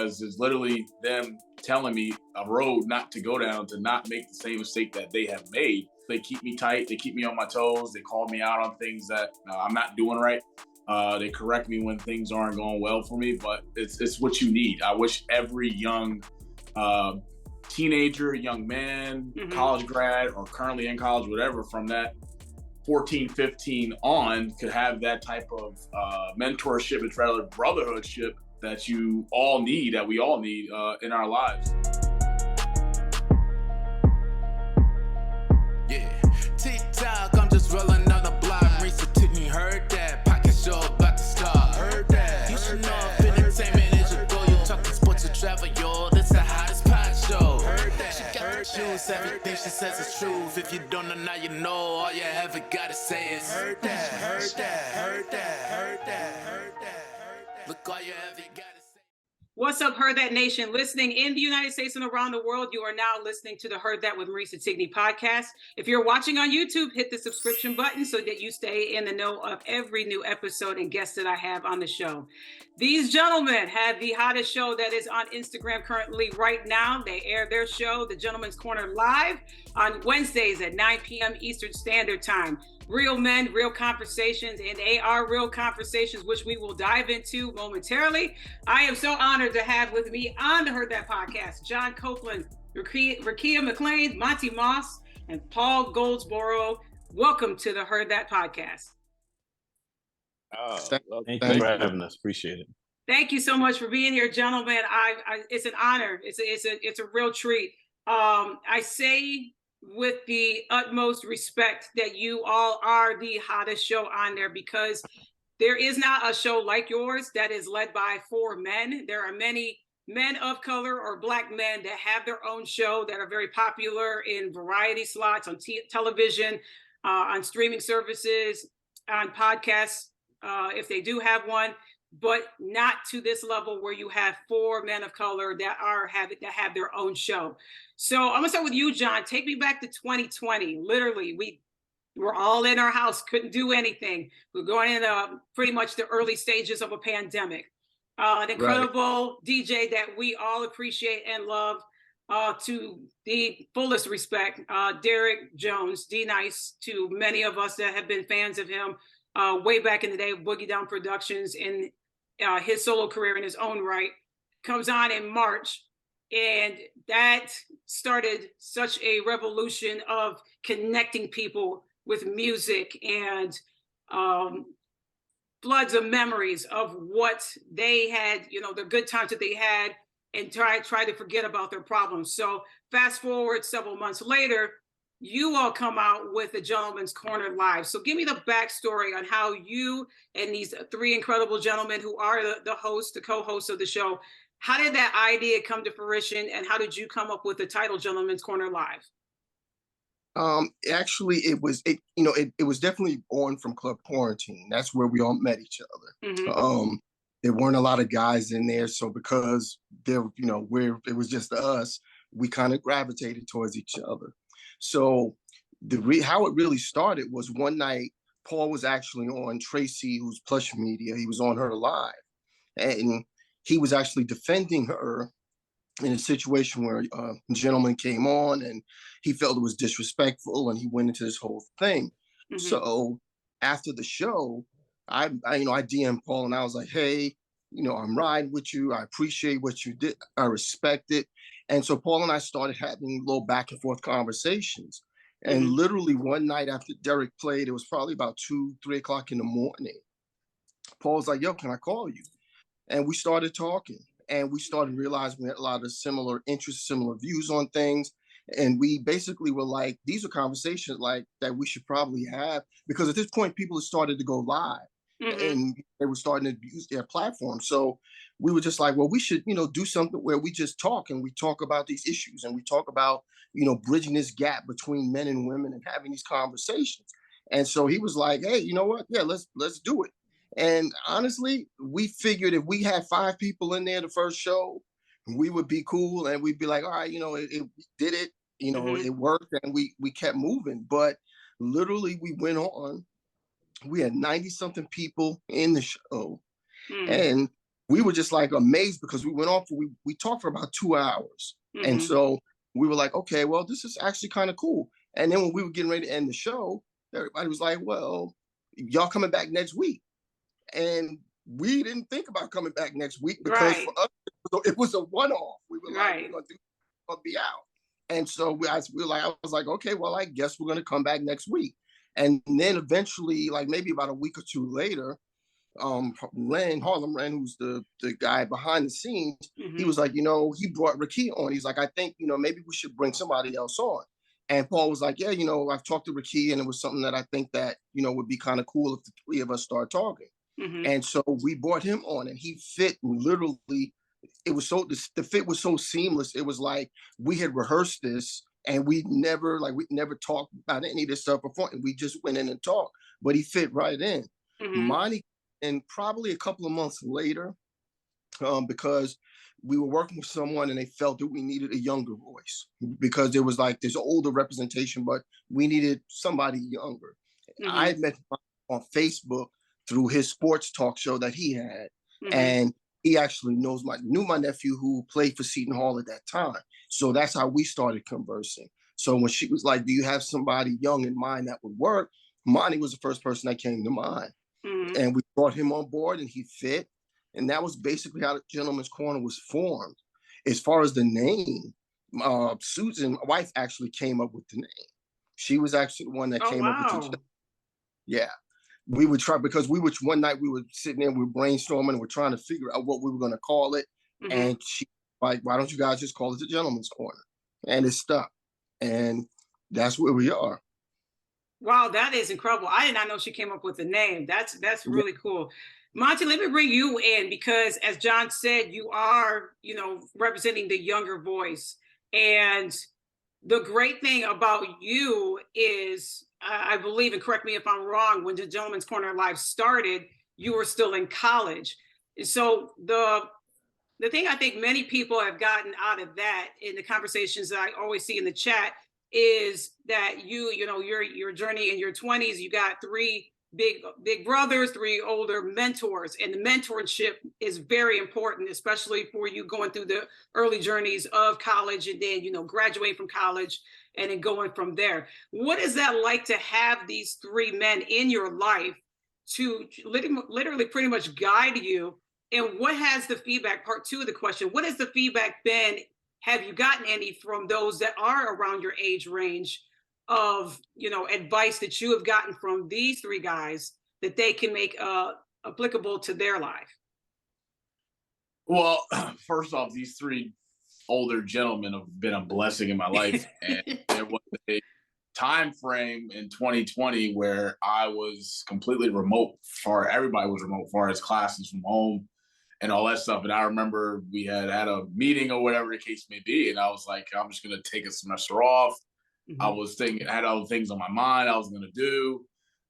It's literally them telling me a road not to go down, to not make the same mistake that they have made. They keep me tight. They keep me on my toes. They call me out on things that I'm not doing right. They correct me when things aren't going well for me, but it's what you need. I wish every young teenager, young man, college grad, or currently in college, whatever, from that 14, 15 on could have that type of mentorship and brotherhoodship that you all need, that we all need in our lives. Yeah, TikTok, I'm just rolling on the block. Recently heard that pocket show about to start. Heard that. You should know if entertainment is your goal. You talking sports or travel, yo. This the hottest pod show. Heard that. She got her shoes, everything she says is truth. If you don't know now, you know. All you ever gotta say is heard that, heard that, heard that, heard that, heard that. Look, all you ever gotta say. What's up, Heard That Nation? Listening in the United States and around the world, you are now listening to the Heard That with Marisa Tigney podcast. If you're watching on YouTube, hit the subscription button so that you stay in the know of every new episode and guest that I have on the show. These gentlemen have the hottest show that is on Instagram currently right now. They air their show, The Gentleman's Corner, live on Wednesdays at 9 p.m. Eastern Standard Time. Real men, real conversations, and they are real conversations, which we will dive into momentarily. I am so honored to have with me on the Heard That podcast, John Copeland, Rakia McLean, Monty Moss, and Paul Goldsboro. Welcome to the Heard That podcast. Thank you for having us. Appreciate it. Thank you so much for being here, gentlemen. It's an honor. It's a real treat. I say with the utmost respect that you all are the hottest show on there, because there is not a show like yours that is led by four men. There are many men of color or Black men that have their own show that are very popular in variety slots on television, on streaming services, on podcasts, if they do have one, but not to this level where you have four men of color that have their own show. So I'm gonna start with you, John. Take me back to 2020. Literally, we were all in our house, couldn't do anything. We're going into pretty much the early stages of a pandemic. An incredible DJ that we all appreciate and love to the fullest respect, Derek Jones, D-Nice, to many of us that have been fans of him way back in the day, Boogie Down Productions, in his solo career in his own right, comes on in March. And that started such a revolution of connecting people with music and floods of memories of what they had, the good times that they had, and try to forget about their problems. So fast forward several months later, you all come out with the Gentleman's Corner live. So give me the backstory on how you and these three incredible gentlemen who are the co-hosts of the show, how did that idea come to fruition, and how did you come up with the title Gentleman's Corner Live? Actually, it was definitely born from Club Quarantine. That's where we all met each other. There weren't a lot of guys in there, so because it was just us, we kind of gravitated towards each other. So how it really started was one night, Paul was actually on Tracy, who's Plush Media. He was on her live, and he was actually defending her in a situation where a gentleman came on and he felt it was disrespectful, and he went into this whole thing. So after the show, I DM'd Paul and I was like, hey, I'm riding with you. I appreciate what you did. I respect it. And so Paul and I started having little back and forth conversations. And literally one night after Derek played, it was probably about 2-3 o'clock in the morning. Paul's like, yo, can I call you? And we started talking, and we started realizing we had a lot of similar interests, similar views on things. And we basically were like, these are conversations like that we should probably have, because at this point, people had started to go live and they were starting to use their platform. So we were just like, well, we should, do something where we just talk, and we talk about these issues, and we talk about, bridging this gap between men and women and having these conversations. And so he was like, hey, you know what? Yeah, let's do it. And honestly, we figured if we had 5 people in there the first show, we would be cool, and we'd be like, all right, it did it, it worked, and we kept moving. But literally, we went on. We had 90-something people in the show, and we were just like amazed because we went off, we talked for about 2 hours. And so we were like, okay, well, this is actually kind of cool. And then when we were getting ready to end the show, everybody was like, well, y'all coming back next week. And we didn't think about coming back next week because for us, it was a one-off. We were like, we're gonna be out. And so I was like, okay, well, I guess we're going to come back next week. And then eventually, like maybe about a week or two later, Harlem Ren, who's the guy behind the scenes, he was like, he brought Rakia on. He's like, I think, maybe we should bring somebody else on. And Paul was like, yeah, I've talked to Rakia, and it was something that I think that, would be kind of cool if the three of us start talking. And so we brought him on, and he fit literally. It was the fit was so seamless. It was like we had rehearsed this, and we never talked about any of this stuff before, and we just went in and talked. But he fit right in. Monty, and probably a couple of months later, because we were working with someone and they felt that we needed a younger voice because there was like this older representation, but we needed somebody younger. I had met him on Facebook through his sports talk show that he had, and he actually knew my nephew who played for Seton Hall at that time. So that's how we started conversing. So when she was like, do you have somebody young in mind that would work? Monty was the first person that came to mind. And we brought him on board and he fit. And that was basically how the Gentleman's Corner was formed. As far as the name, Susan, my wife, actually came up with the name. She was actually the one that came up with the name. Yeah. We would try, because one night we were sitting there, we were brainstorming and we're trying to figure out what we were going to call it. And she like, why don't you guys just call it the Gentleman's Corner? And it stuck. And that's where we are. Wow, that is incredible. I did not know she came up with the name. That's really cool. Monty, let me bring you in because as John said, you are, representing the younger voice. And the great thing about you is, I believe, and correct me if I'm wrong, when the Gentleman's Corner Live started, you were still in college. And so the thing I think many people have gotten out of that in the conversations that I always see in the chat is that your journey in your 20s, you got three big brothers, three older mentors, and the mentorship is very important, especially for you going through the early journeys of college and then, graduating from college and then going from there. What is that like to have these three men in your life to literally pretty much guide you? And what has the feedback, part two of the question, what has the feedback been? Have you gotten any from those that are around your age range of, advice that you have gotten from these three guys that they can make applicable to their life? Well, first off, these three older gentlemen have been a blessing in my life. And there was a time frame in 2020 where I was completely remote, everybody was remote, as far as classes from home and all that stuff. And I remember we had a meeting or whatever the case may be. And I was like, I'm just going to take a semester off. I was thinking, I had other things on my mind I was going to do.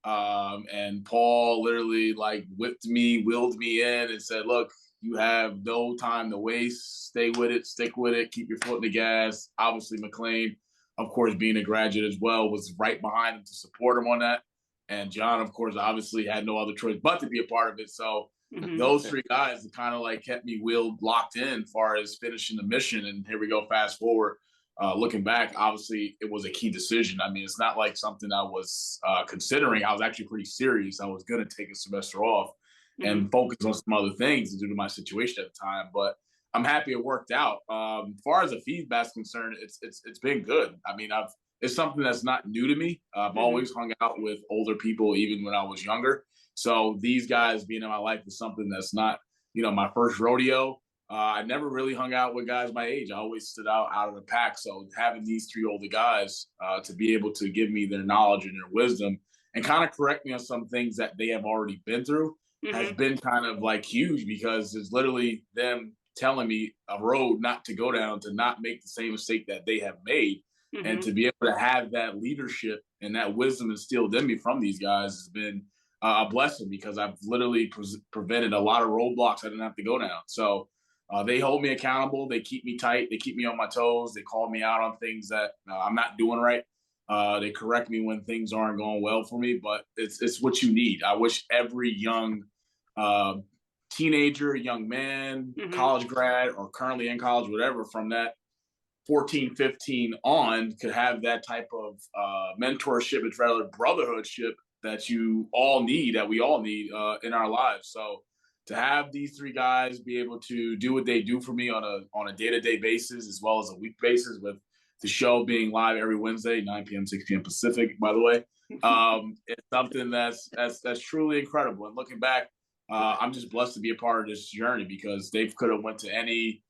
And Paul literally willed me in and said, look, you have no time to waste. Stay with it, stick with it, keep your foot in the gas. Obviously, McLean, of course, being a graduate as well, was right behind him to support him on that. And John, of course, obviously had no other choice but to be a part of it. So those three guys kind of kept me locked in as far as finishing the mission. And here we go, fast forward. Looking back, obviously, it was a key decision. I mean, it's not like something I was considering. I was actually pretty serious. I was going to take a semester off and focus on some other things due to my situation at the time. But I'm happy it worked out. As far as the feedback's concerned, it's been good. I mean, it's something that's not new to me. I've always hung out with older people, even when I was younger. So these guys being in my life is something that's not, my first rodeo. I never really hung out with guys my age. I always stood out of the pack. So having these three older guys to be able to give me their knowledge and their wisdom and kind of correct me on some things that they have already been through has been kind of huge, because it's literally them telling me a road not to go down, to not make the same mistake that they have made. And to be able to have that leadership and that wisdom instilled in me from these guys has been a blessing, because I've literally prevented a lot of roadblocks I didn't have to go down. So they hold me accountable. They keep me tight. They keep me on my toes. They call me out on things that I'm not doing right. They correct me when things aren't going well for me, but it's what you need. I wish every young teenager, young man, Mhm. college grad, or currently in college, whatever, from that 14, 15 on could have that type of mentorship, it's rather brotherhoodship that you all need, that we all need in our lives. So to have these three guys be able to do what they do for me on a day-to-day basis as well as a week basis, with the show being live every Wednesday, 9 p.m., 6 p.m. Pacific, by the way, it's something that's truly incredible. And looking back, I'm just blessed to be a part of this journey, because they could have went to any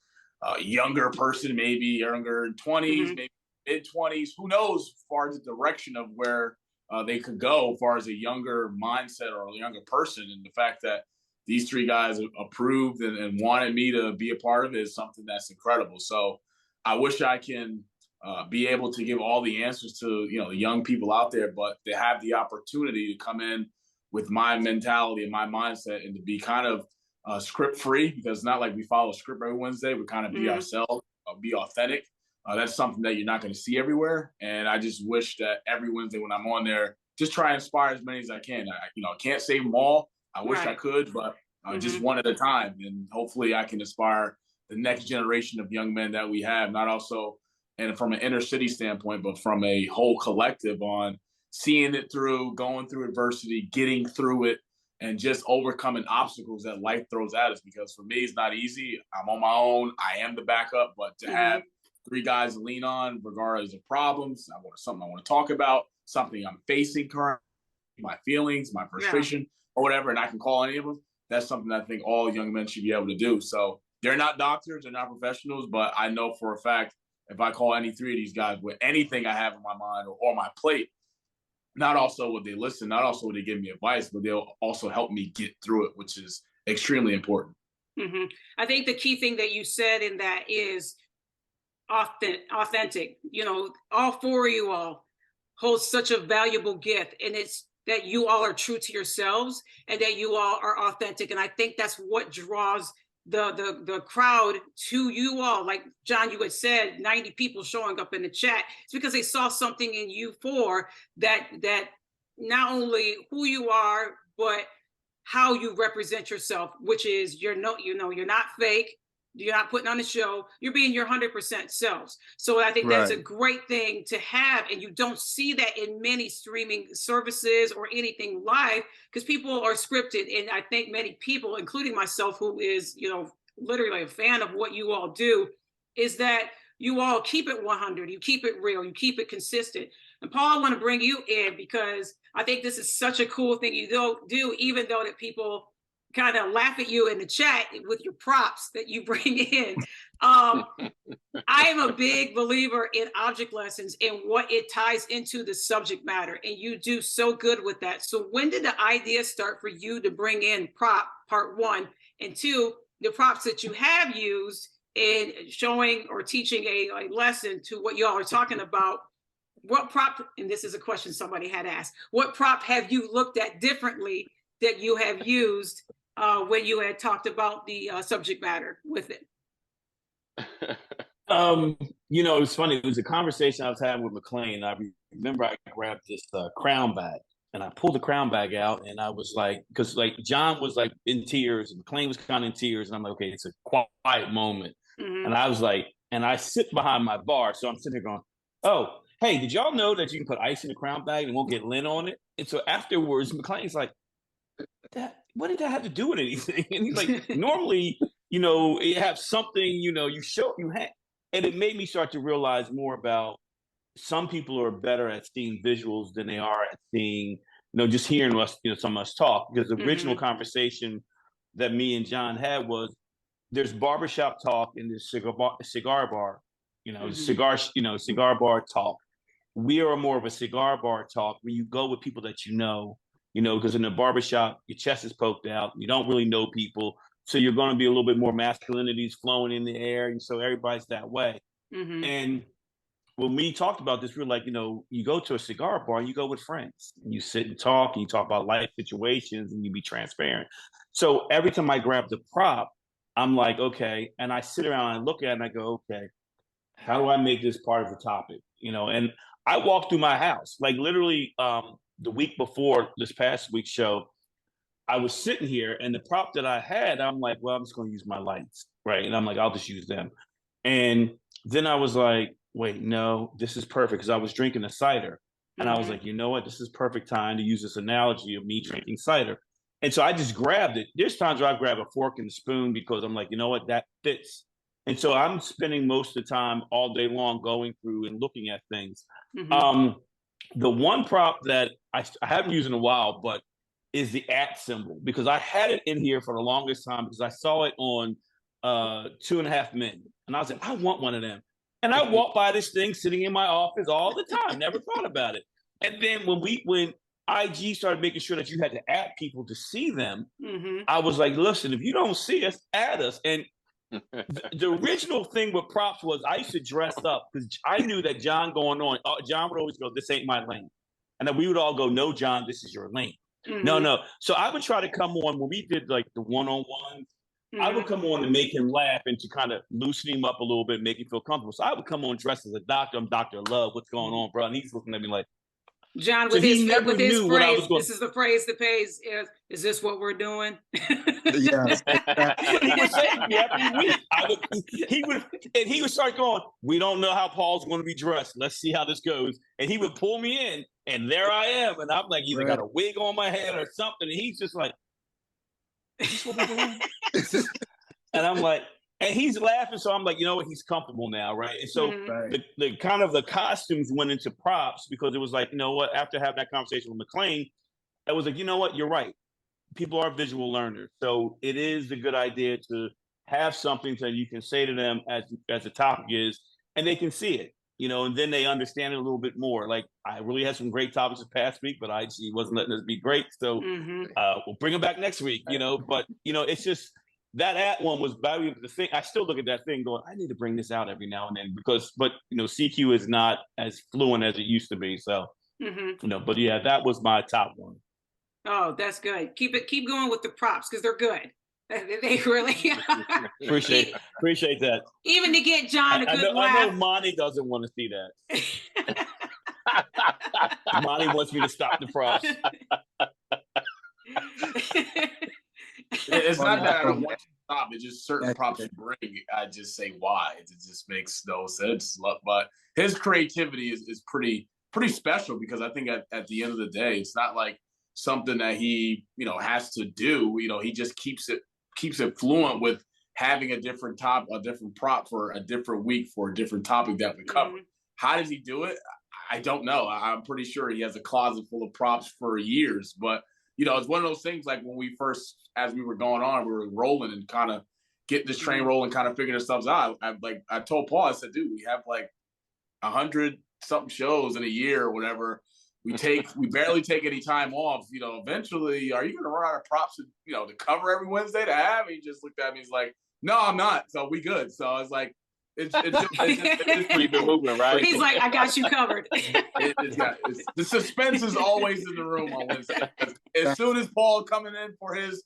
younger person, maybe younger 20s, Mhm. maybe mid 20s, who knows, as far as the direction of where they could go, as far as a younger mindset or a younger person. And the fact that these three guys approved and wanted me to be a part of it is something that's incredible. So I wish I can be able to give all the answers to the young people out there, but to have the opportunity to come in with my mentality and my mindset and to be kind of script free, because it's not like we follow a script every Wednesday. We kind of be Mhm. ourselves, be authentic. That's something that you're not going to see everywhere. And I just wish that every Wednesday when I'm on there, just try and inspire as many as I can. I can't save them all. I wish I Right. could, but just Mhm. one at a time. And hopefully I can inspire the next generation of young men that we have, not also and from an inner city standpoint, but from a whole collective on seeing it through, going through adversity, getting through it, and just overcoming obstacles that life throws at us. Because for me, it's not easy. I'm on my own. I am the backup, but to have Mhm. three guys to lean on, regardless of problems, something I want to talk about, something I'm facing currently, my feelings, my Yeah. frustration, or whatever, and I can call any of them. That's something I think all young men should be able to do. So they're not doctors, they're not professionals, but I know for a fact if I call any three of these guys with anything I have in my mind or my plate, not also would they listen, not also would they give me advice, but they'll also help me get through it, which is extremely important. Mhm. I think the key thing that you said in that is authentic. All four of you all hold such a valuable gift, and it's that you all are true to yourselves and that you all are authentic. And I think that's what draws the crowd to you all. Like John, you had said, 90 people showing up in the chat. It's because they saw something in you four that not only who you are, but how you represent yourself, which is you're not fake. You're not putting on a show. You're being your 100% selves. So I think that's a Right. great thing to have. And you don't see that in many streaming services or anything live, because people are scripted. And I think many people, including myself, who is, literally a fan of what you all do, is that you all keep it 100. You keep it real. You keep it consistent. And Paul, I want to bring you in because I think this is such a cool thing you do, even though that people kind of laugh at you in the chat with your props that you bring in. I am a big believer in object lessons and what it ties into the subject matter, and you do so good with that. So when did the idea start for you to bring in prop part one, and two, the props that you have used in showing or teaching a lesson to what y'all are talking about? What prop, and this is a question somebody had asked, what prop have you looked at differently that you have used when you had talked about the subject matter with it? It was funny. It was a conversation I was having with McLean. I remember I grabbed this crown bag and I pulled the crown bag out and I was like, because like John was like in tears and McLean was kind of in tears. And I'm like, okay, it's a quiet moment. Mm-hmm. And I was like, and I sit behind my bar. So I'm sitting there going, oh, hey, did y'all know that you can put ice in the crown bag and it won't get lint on it? And so afterwards, McLean's like, what did that have to do with anything? And he's like, normally, you have something, you show you have. And it made me start to realize more about some people are better at seeing visuals than they are at seeing, just hearing us, some of us talk. Because the original Mm-hmm. conversation that me and John had was there's barbershop talk and there's cigar bar, Mm-hmm. cigar bar talk. We are more of a cigar bar talk when you go with people that because in the barbershop, your chest is poked out. You don't really know people. So you're going to be a little bit more masculinities flowing in the air. And so everybody's that way. Mm-hmm. And when we talked about this, we were like, you go to a cigar bar and you go with friends. And you sit and talk and you talk about life situations and you be transparent. So every time I grab the prop, I'm like, okay. And I sit around and look at it and I go, okay, how do I make this part of the topic? And I walk through my house, like literally the week before this past week's show, I was sitting here and the prop that I had, I'm like, well, I'm just going to use my lights. Right. And I'm like, I'll just use them. And then I was like, wait, no, this is perfect. Cause I was drinking a cider and I was like, you know what? This is perfect time to use this analogy of me drinking cider. And so I just grabbed it. There's times where I grab a fork and a spoon because I'm like, you know what? That fits. And so I'm spending most of the time all day long going through and looking at things. The one prop that I haven't used in a while, but is the @ symbol, because I had it in here for the longest time because I saw it on 2.5 Men. And I was like, I want one of them. And I walk by this thing sitting in my office all the time, never thought about it. And then when IG started making sure that you had to add people to see them, I was like, listen, if you don't see us, add us. And the original thing with props was I used to dress up because I knew that John going on, John would always go, this ain't my lane. And then we would all go, no, John, this is your lane. No. So I would try to come on when we did like the one-on-ones. I would come on to make him laugh and to kind of loosen him up a little bit, make him feel comfortable. So I would come on dressed as a doctor. I'm Dr. Love. What's going on, bro? And he's looking at me like, John, with his phrase, this is the phrase that pays. Is this what we're doing? Yes. He would say to me every week. He would start going, we don't know how Paul's going to be dressed. Let's see how this goes. And he would pull me in, and there I am. And I'm like, either got a wig on my head or something. And he's just like, is this what we're doing? And I'm like, and he's laughing. So I'm like, you know what? He's comfortable now, right? And so the kind of the costumes went into props because it was like, you know what? After having that conversation with McClain, I was like, you know what? You're right. People are visual learners. So it is a good idea to have something that you can say to them as the topic is, and they can see it, you know, and then they understand it a little bit more. Like I really had some great topics this past week, but IG wasn't letting us be great. So we'll bring them back next week, you know, but you know, it's just, that @ one was valuable. The thing, I still look at that thing going, I need to bring this out every now and then but you know, CQ is not as fluent as it used to be. So, you know, but yeah, that was my top one. Oh, that's good. Keep going with the props because they're good. They really are. Appreciate that. Even to get John a good laugh. I know Monty doesn't want to see that. Monty wants me to stop the props. It's not that I don't want to stop. It's just certain props you bring. I just say why. It just makes no sense. But his creativity is pretty special because I think at the end of the day, it's not like something that he, you know, has to do. You know, he just keeps it fluent with having a different prop for a different week for a different topic that we cover. How does he do it? I don't know. I'm pretty sure he has a closet full of props for years, but you know, it's one of those things like when we first, as we were going on, we were rolling and kind of getting this train rolling, kind of figuring ourselves out. I told Paul, I said, dude, we have like 100-something shows in a year or whatever. We barely take any time off. You know, eventually, are you going to run out of props, to cover every Wednesday to have? He just looked at me. He's like, no, I'm not. So we good. So I was like, it's pretty good movement, right? He's like, I got you covered. The suspense is always in the room on Wednesday. As soon as Paul coming in for his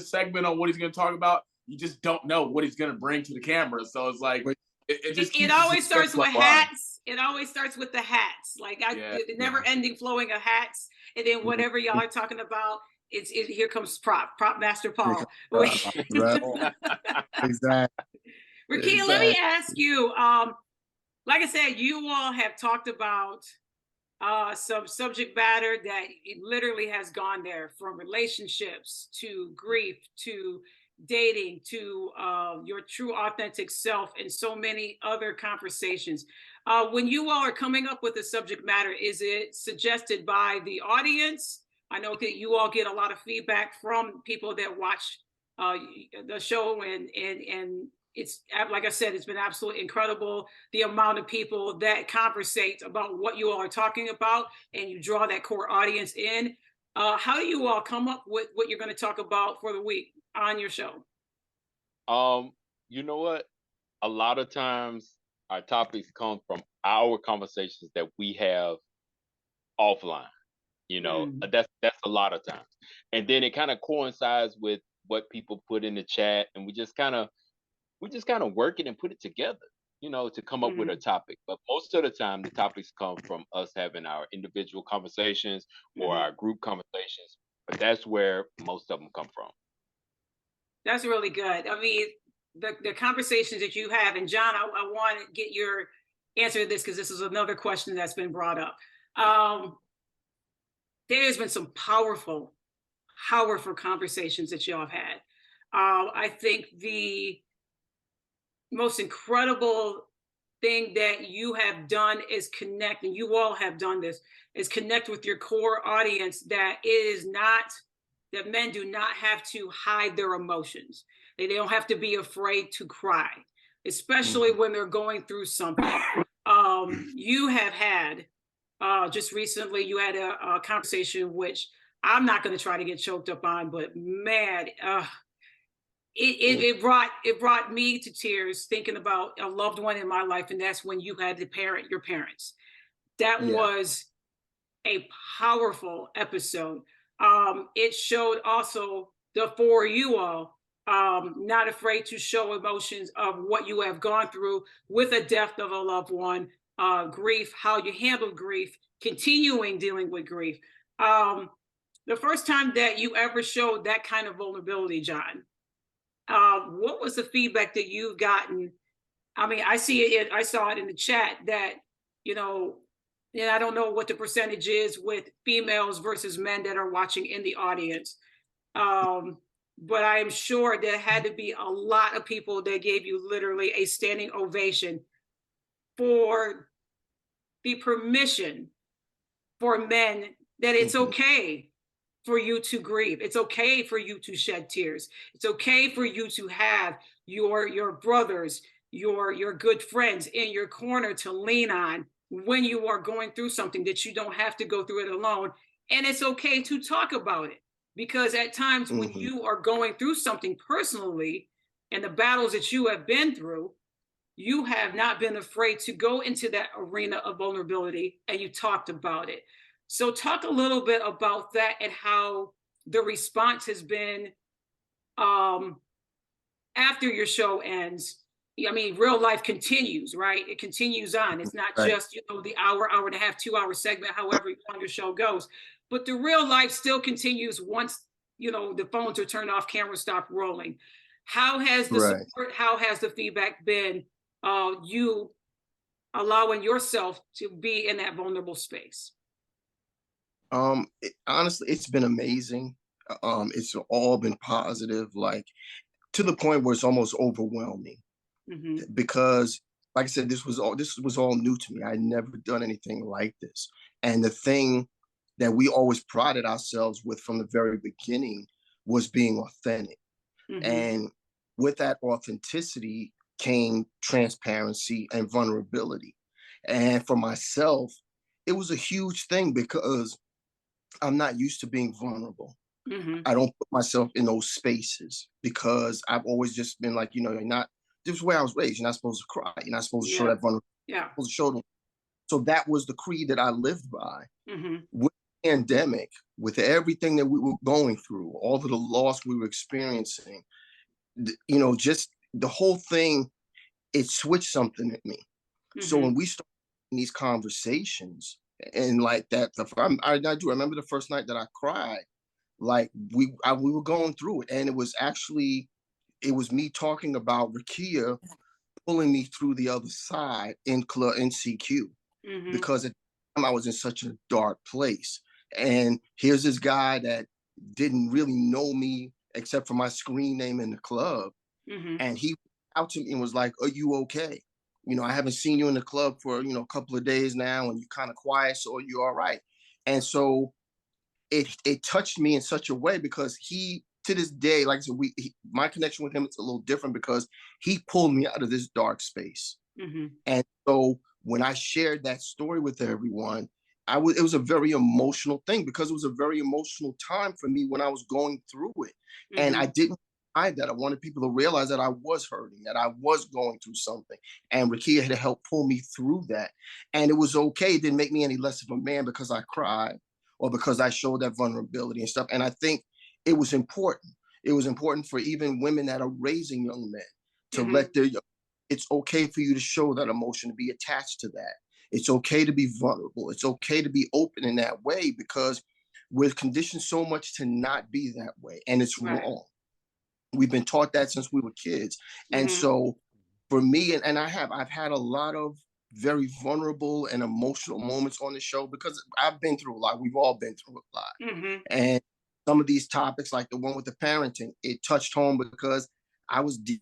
segment on what he's going to talk about, you just don't know what he's going to bring to the camera. So it's like it always starts with hats. It always starts with the hats, like the never-ending flowing of hats, and then whatever y'all are talking about. Here comes prop master Paul. Exactly. Rakia, let me ask you, like I said, you all have talked about some subject matter that it literally has gone there, from relationships to grief to dating to your true authentic self and so many other conversations. When you all are coming up with a subject matter, is it suggested by the audience? I know that you all get a lot of feedback from people that watch the show, and it's, like I said, it's been absolutely incredible the amount of people that conversate about what you all are talking about, and you draw that core audience in. How do you all come up with what you're going to talk about for the week on your show? You know what? A lot of times our topics come from our conversations that we have offline. You know, that's a lot of times. And then it kind of coincides with what people put in the chat, and we just kind of work it and put it together, you know, to come up with a topic. But most of the time, the topics come from us having our individual conversations or our group conversations But that's where most of them come from. That's really good. I mean, the conversations that you have, and John, I want to get your answer to this because this is another question that's been brought up. There's been some powerful conversations that y'all have had. I think the most incredible thing that you have done is connect, and you all have done this, is connect with your core audience that men do not have to hide their emotions. They don't have to be afraid to cry, especially when they're going through something. You have had, just recently, you had a conversation, which I'm not going to try to get choked up on, but man, it brought me to tears thinking about a loved one in my life, and that's when you had your parents. That was a powerful episode. It showed also for you all, not afraid to show emotions of what you have gone through with the death of a loved one, grief, how you handle grief, continuing dealing with grief. The first time that you ever showed that kind of vulnerability, John, what was the feedback that you've gotten? I mean, I saw it in the chat that, and I don't know what the percentage is with females versus men that are watching in the audience. But I am sure there had to be a lot of people that gave you literally a standing ovation for the permission for men that it's okay for you to grieve. It's okay for you to shed tears. It's okay for you to have your brothers, your good friends in your corner to lean on when you are going through something, that you don't have to go through it alone. And it's okay to talk about it, because at times when you are going through something personally and the battles that you have been through, you have not been afraid to go into that arena of vulnerability, and you talked about it. So talk a little bit about that and how the response has been after your show ends. I mean, real life continues, right? It continues on. It's not just, the hour and a half, 2 hour segment, however long your show goes. But the real life still continues once, the phones are turned off, cameras stop rolling. How has the support, how has the feedback been, you allowing yourself to be in that vulnerable space? Honestly, it's been amazing. It's all been positive, like to the point where it's almost overwhelming. Because, like I said, this was all new to me. I'd never done anything like this. And the thing that we always prided ourselves with from the very beginning was being authentic. And with that authenticity came transparency and vulnerability. And for myself, it was a huge thing because I'm not used to being vulnerable. I don't put myself in those spaces because I've always just been like, you're not, this is where I was raised. You're not supposed to cry. You're not supposed to show that vulnerability. You're supposed to show them. So that was the creed that I lived by. With the pandemic, with everything that we were going through, all of the loss we were experiencing, just the whole thing, it switched something in me. So when we started these conversations and like that, I do remember the first night that I cried, like we were going through it. And it was me talking about Rakia pulling me through the other side in CQ, because at the time I was in such a dark place. And here's this guy that didn't really know me except for my screen name in the club. And he out to me and was like, "Are you okay? I haven't seen you in the club for, a couple of days now, and you're kind of quiet, so are you all right?" And so it touched me in such a way because he, to this day, like I said, my connection with him is a little different because he pulled me out of this dark space. And so when I shared that story with everyone, it was a very emotional thing because it was a very emotional time for me when I was going through it. And I didn't hide that. I wanted people to realize that I was hurting, that I was going through something. And Rakia had helped pull me through that. And it was okay. It didn't make me any less of a man because I cried or because I showed that vulnerability and stuff. And I think it was important. It was important for even women that are raising young men to it's okay for you to show that emotion, to be attached to that. It's okay to be vulnerable. It's okay to be open in that way, because we're conditioned so much to not be that way, and it's Right. wrong. We've been taught that since we were kids. And so for me, and I've had a lot of very vulnerable and emotional moments on the show because I've been through a lot. We've all been through a lot. And some of these topics, like the one with the parenting, it touched home because I was dealing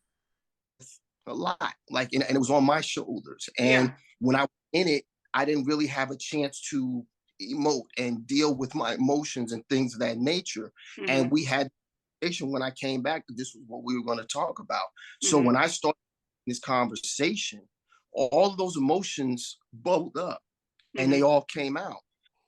with a lot, like, and it was on my shoulders. And when I was in it, I didn't really have a chance to emote and deal with my emotions and things of that nature. And we had when I came back, this was what we were going to talk about. So when I started this conversation, all of those emotions bubbled up and they all came out.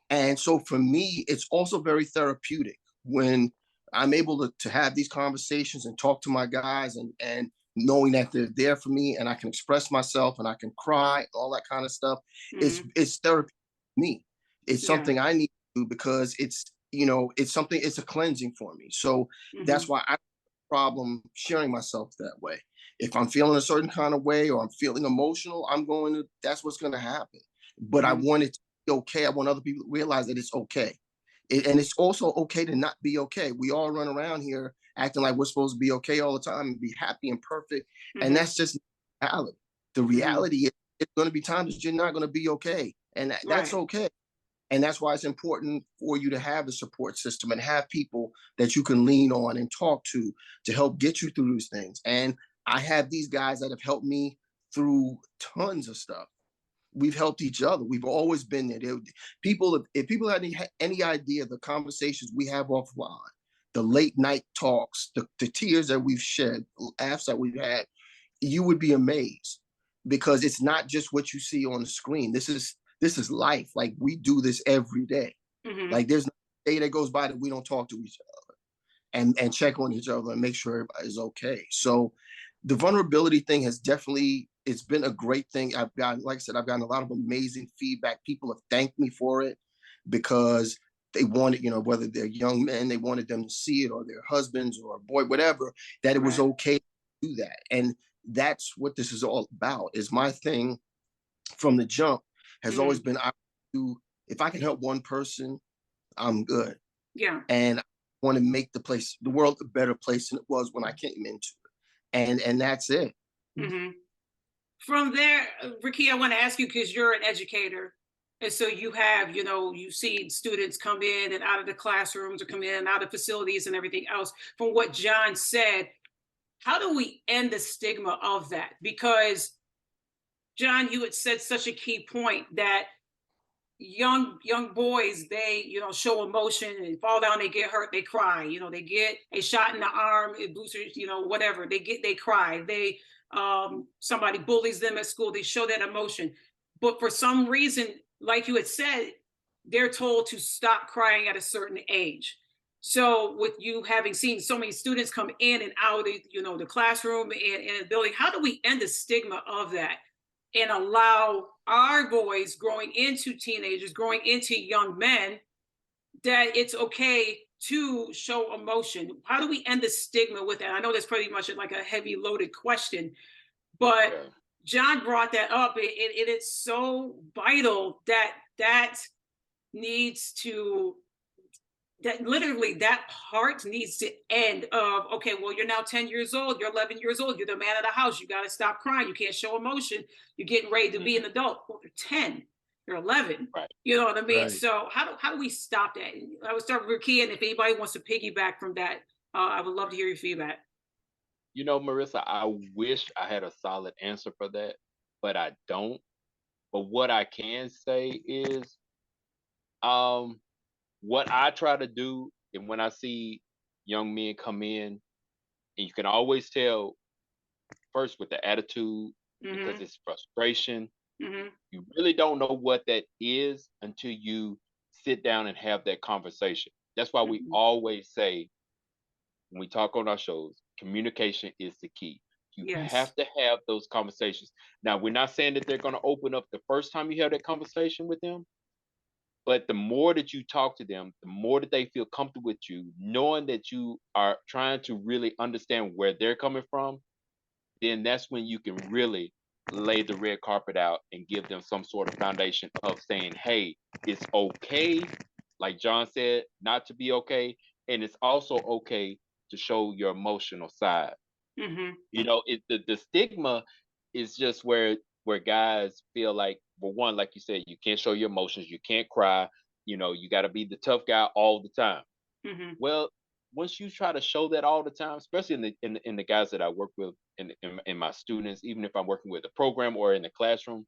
And so for me, it's also very therapeutic when I'm able to have these conversations and talk to my guys and knowing that they're there for me and I can express myself and I can cry, all that kind of stuff. It's therapy for me. It's something I need to do because it's, you know, it's a cleansing for me. So that's why I have a problem sharing myself that way. If I'm feeling a certain kind of way or I'm feeling emotional, that's what's going to happen. But I want it to be okay. I want other people to realize that it's okay. And it's also okay to not be okay. We all run around here acting like we're supposed to be okay all the time and be happy and perfect. And that's just reality. The reality is it's going to be times that you're not going to be okay. And that's okay. And that's why it's important for you to have a support system and have people that you can lean on and talk to help get you through these things. And I have these guys that have helped me through tons of stuff. We've helped each other. We've always been there. If people had any idea the conversations we have offline, the late night talks, the tears that we've shed, the laughs that we've had, you would be amazed because it's not just what you see on the screen. This is life. Like we do this every day. Like there's no day that goes by that we don't talk to each other and check on each other and make sure everybody's okay. So the vulnerability thing has definitely, it's been a great thing. I've gotten a lot of amazing feedback. People have thanked me for it because they wanted, you know, whether they're young men, they wanted them to see it or their husbands or a boy, whatever, that it was okay to do that. And that's what this is all about. Is my thing from the jump has always been, if I can help one person, I'm good. Yeah. And I want to make the world a better place than it was when I came into it. And that's it. From there, Ricky, I want to ask you, because you're an educator. And so you have, you know, you see students come in and out of the classrooms or come in and out of facilities and everything else. From what John said, how do we end the stigma of that? Because John, you had said such a key point that young boys, they, you know, show emotion and fall down, they get hurt, they cry, you know, they get a shot in the arm, it boosters, you know, whatever, they cry, they somebody bullies them at school, they show that emotion. But for some reason, like you had said, they're told to stop crying at a certain age. So with you having seen so many students come in and out of, you know, the classroom and the building, how do we end the stigma of that and allow our boys growing into teenagers, growing into young men, that it's okay to show emotion? How do we end the stigma with that? I know that's pretty much like a heavy loaded question, but John brought that up. It's so vital that needs to, that literally that part needs to end of, okay, well, you're now 10 years old, you're 11 years old, you're the man of the house, you got to stop crying, you can't show emotion, you're getting ready to be an adult. Well, you're 10, you're 11, you know what I mean? So how do we stop that? I would start with Ricky, and if anybody wants to piggyback from that, I would love to hear your feedback. You know, Marissa, I wish I had a solid answer for that, but I don't. But what I can say is, what I try to do, and when I see young men come in, and you can always tell first with the attitude, because it's frustration. You really don't know what that is until you sit down and have that conversation. That's why we always say, when we talk on our shows, communication is the key. You have to have those conversations. Now, we're not saying that they're going to open up the first time you have that conversation with them, but the more that you talk to them, the more that they feel comfortable with you, knowing that you are trying to really understand where they're coming from, then that's when you can really lay the red carpet out and give them some sort of foundation of saying, hey, it's okay like John said, not to be okay, and it's also okay to show your emotional side. Mm-hmm. You know, the stigma is just where guys feel like, well, one, like you said, you can't show your emotions, you can't cry, you know, you got to be the tough guy all the time. Mm-hmm. Well, once you try to show that all the time, especially in the guys that I work with, in my students, even if I'm working with a program or in the classroom,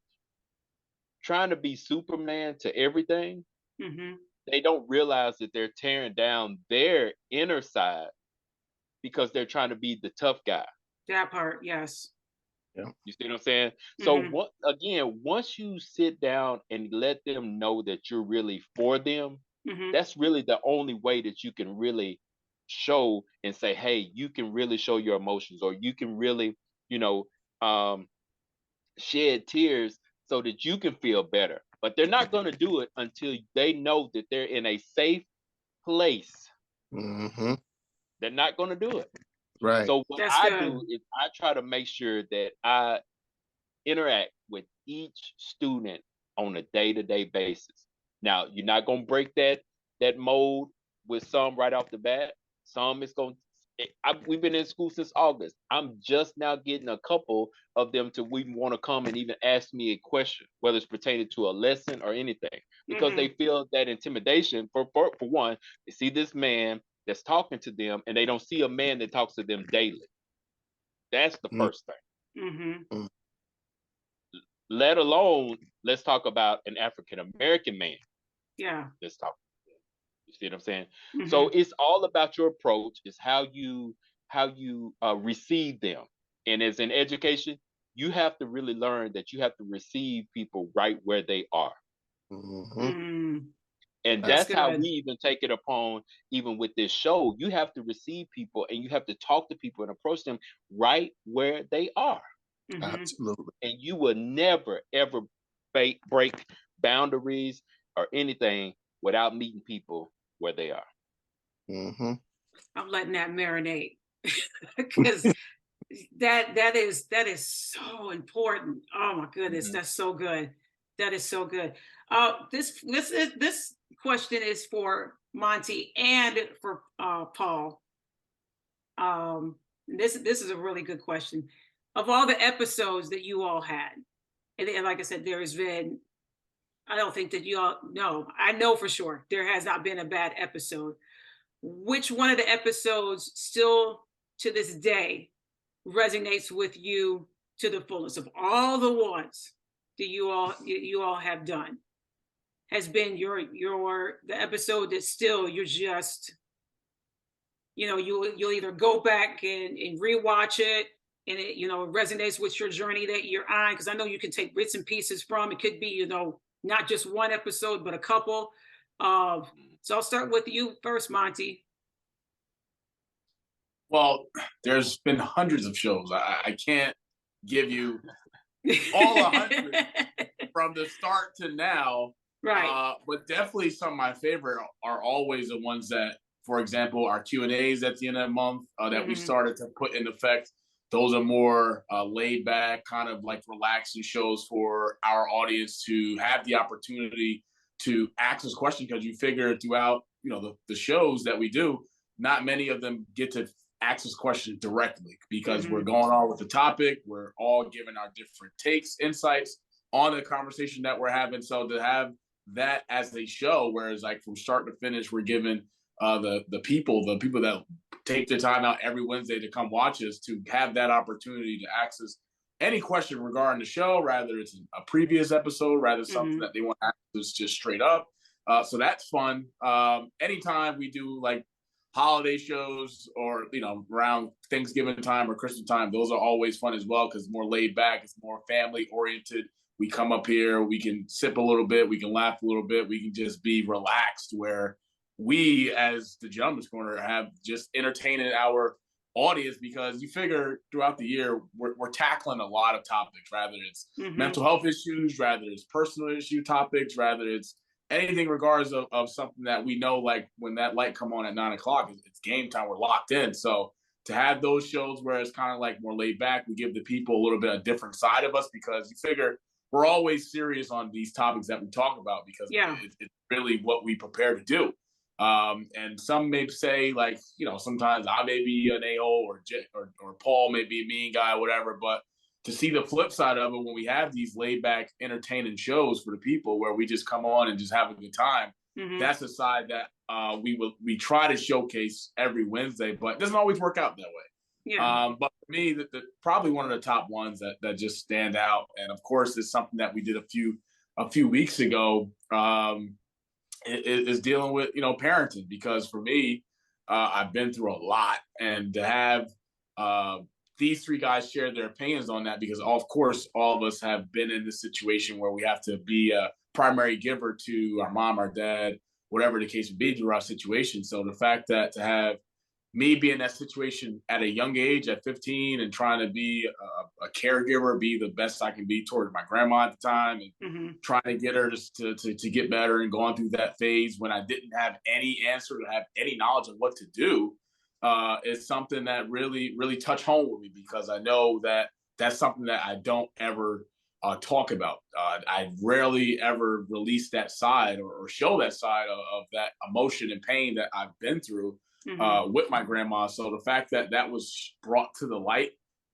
trying to be Superman to everything, Mm-hmm. they don't realize that they're tearing down their inner side because they're trying to be the tough guy. That part, yes. Yeah. You see what I'm saying? So Mm-hmm. once you sit down and let them know that you're really for them, Mm-hmm. that's really the only way that you can really show and say, hey, you can really show your emotions, or you can really, you know, shed tears so that you can feel better. But they're not going to do it until they know that they're in a safe place. Mm-hmm. They're not going to do it. Right. So what That's I good. do is I try to make sure that I interact with each student on a day-to-day basis. Now, you're not going to break that mold with some right off the bat. Some is going to, we've been in school since August. I'm just now getting a couple of them to we want to come and even ask me a question, whether it's pertaining to a lesson or anything, because Mm-hmm. they feel that intimidation. For one, they see this man that's talking to them, and they don't see a man that talks to them daily. That's the first thing. Mm-hmm. Let alone, let's talk about an African American man. Yeah. Let's talk. You see what I'm saying? Mm-hmm. So it's all about your approach. It's how you receive them. And as in education, you have to really learn that you have to receive people right where they are. Mm-hmm. Mm-hmm. And that's how we even take it upon, even with this show. You have to receive people and you have to talk to people and approach them right where they are. Mm-hmm. Absolutely. And you will never, ever break boundaries or anything without meeting people where they are. Mm-hmm. I'm letting that marinate because that is so important. Oh my goodness, that's so good. That is so good. This question is for Monty and for Paul. This is a really good question. Of all the episodes that you all had, and like I said, there has been. I don't think that you all know. I know for sure there has not been a bad episode. Which one of the episodes still to this day resonates with you to the fullest of all the ones that you all have done? Has been the episode that still you're just, you'll either go back and rewatch it, and it resonates with your journey that you're on, because I know you can take bits and pieces from it. Could be not just one episode but a couple. So I'll start with you first, Monty. Well, there's been hundreds of shows. I can't give you all 100 from the start to now. Right. But definitely some of my favorite are always the ones that, for example, our Q&As at the end of the month that we started to put in effect. Those are more laid back, kind of like relaxing shows for our audience to have the opportunity to ask us questions, because you figure throughout, the shows that we do, not many of them get to ask us questions directly, because we're going on with the topic. We're all giving our different takes, insights on the conversation that we're having. So to have that as a show, whereas like from start to finish, we're giving the people that take the time out every Wednesday to come watch us, to have that opportunity to ask us any question regarding the show, rather it's a previous episode, rather something that they want to ask us just straight up. So that's fun. Anytime we do like holiday shows, or around Thanksgiving time or Christmas time, those are always fun as well, because it's more laid back, it's more family oriented. We come up here, we can sip a little bit, we can laugh a little bit, we can just be relaxed, where we as the Gentleman's Corner have just entertaining our audience, because you figure throughout the year we're tackling a lot of topics, rather it's mental health issues, rather it's personal issue topics, rather it's anything regards of something that we know, like when that light come on at 9:00, it's game time, we're locked in. So to have those shows where it's kind of like more laid back, we give the people a little bit of different side of us, because you figure we're always serious on these topics that we talk about because it's really what we prepare to do. And some may say, like, sometimes I may be an a-hole, or Paul may be a mean guy, whatever. But to see the flip side of it, when we have these laid back, entertaining shows for the people where we just come on and just have a good time, that's a side that we try to showcase every Wednesday, but it doesn't always work out that way. But for me, probably one of the top ones that just stand out, and of course, it's something that we did a few weeks ago. Is dealing with parenting, because for me, I've been through a lot, and to have these three guys share their opinions on that, because of course all of us have been in this situation where we have to be a primary giver to our mom, our dad, whatever the case would be through our situation. So the fact that to have me be in that situation at a young age, at 15, and trying to be a caregiver, be the best I can be toward my grandma at the time, and trying to get her to get better, and going through that phase when I didn't have any answer, to have any knowledge of what to do, is something that really, really touched home with me, because I know that that's something that I don't ever talk about. I rarely ever release that side or show that side of that emotion and pain that I've been through with my grandma. So the fact that that was brought to the light,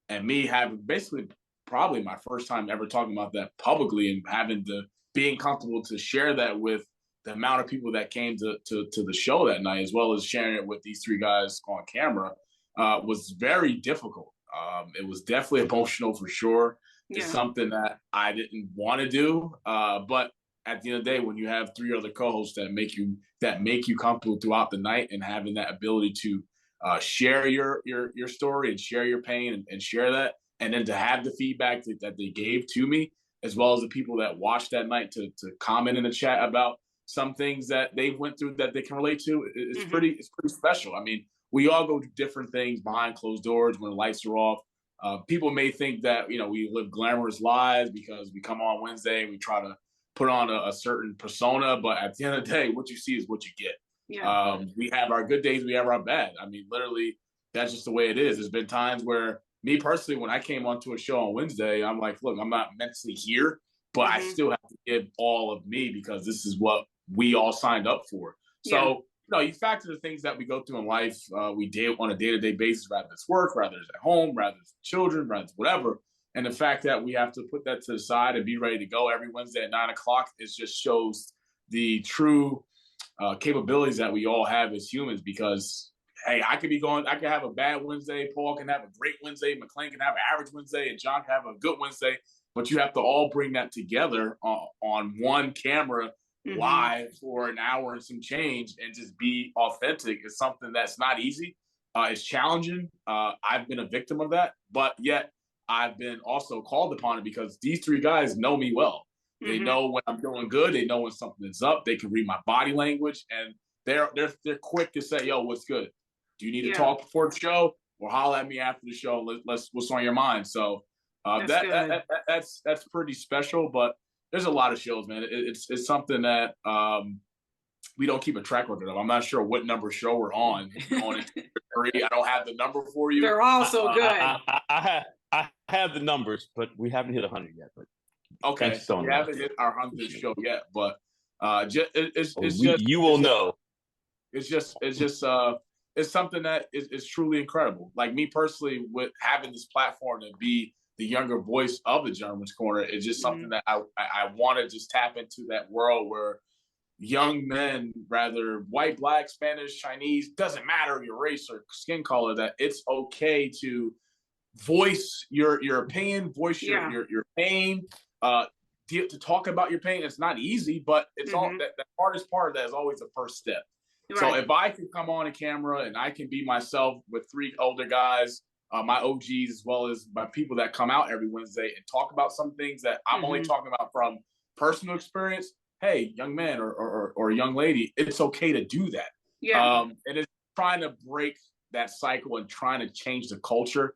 and me having basically probably my first time ever talking about that publicly, and being comfortable to share that with the amount of people that came to the show that night, as well as sharing it with these three guys on camera, was very difficult. It was definitely emotional for sure. It's something that I didn't want to do, but at the end of the day, when you have three other co-hosts that make you comfortable throughout the night, and having that ability to share your story and share your pain, and share that, and then to have the feedback that they gave to me, as well as the people that watched that night to comment in the chat about some things that they went through that they can relate to, it's pretty special. I mean, we all go through different things behind closed doors when the lights are off. People may think that we live glamorous lives because we come on Wednesday and we try to put on a certain persona, but at the end of the day, what you see is what you get. We have our good days, we have our bad. I mean, literally, that's just the way it is. There's been times where me personally, when I came onto a show on Wednesday, I'm like, look, I'm not mentally here, but I still have to give all of me, because this is what we all signed up for. So, you factor the things that we go through in life, we deal on a day-to-day basis, rather it's work, rather it's at home, rather it's children, rather it's whatever. And the fact that we have to put that to the side and be ready to go every Wednesday at 9:00, it just shows the true capabilities that we all have as humans. Because, hey, I could have a bad Wednesday, Paul can have a great Wednesday, McClain can have an average Wednesday, and John can have a good Wednesday. But you have to all bring that together on one camera live for an hour and some change, and just be authentic. It's something that's not easy. It's challenging. I've been a victim of that, but yet I've been also called upon it, because these three guys know me well. They know when I'm doing good. They know when something is up. They can read my body language, and they're quick to say, "Yo, what's good? Do you need to talk before the show, or holler at me after the show? Let's what's on your mind?" So that's pretty special. But there's a lot of shows, man. It's something that we don't keep a track record of. I'm not sure what number show we're on. On 3, I don't have the number for you. They're all so good. I have the numbers, but we haven't hit 100 yet. But okay, we haven't hit our 100th show yet, but you will know. It's something that is truly incredible. Like me personally, with having this platform to be the younger voice of the Gentleman's Corner, it's just something that I want to just tap into that world where young men, rather white, black, Spanish, Chinese, doesn't matter your race or skin color, that it's okay to voice your opinion, voice your pain, to talk about your pain. It's not easy, but it's all the hardest part of that is always the first step. Right. So if I can come on a camera and I can be myself with 3 older guys, my OGs, as well as my people that come out every Wednesday, and talk about some things that I'm only talking about from personal experience. Hey, young man or young lady, it's okay to do that. And it's trying to break that cycle and trying to change the culture.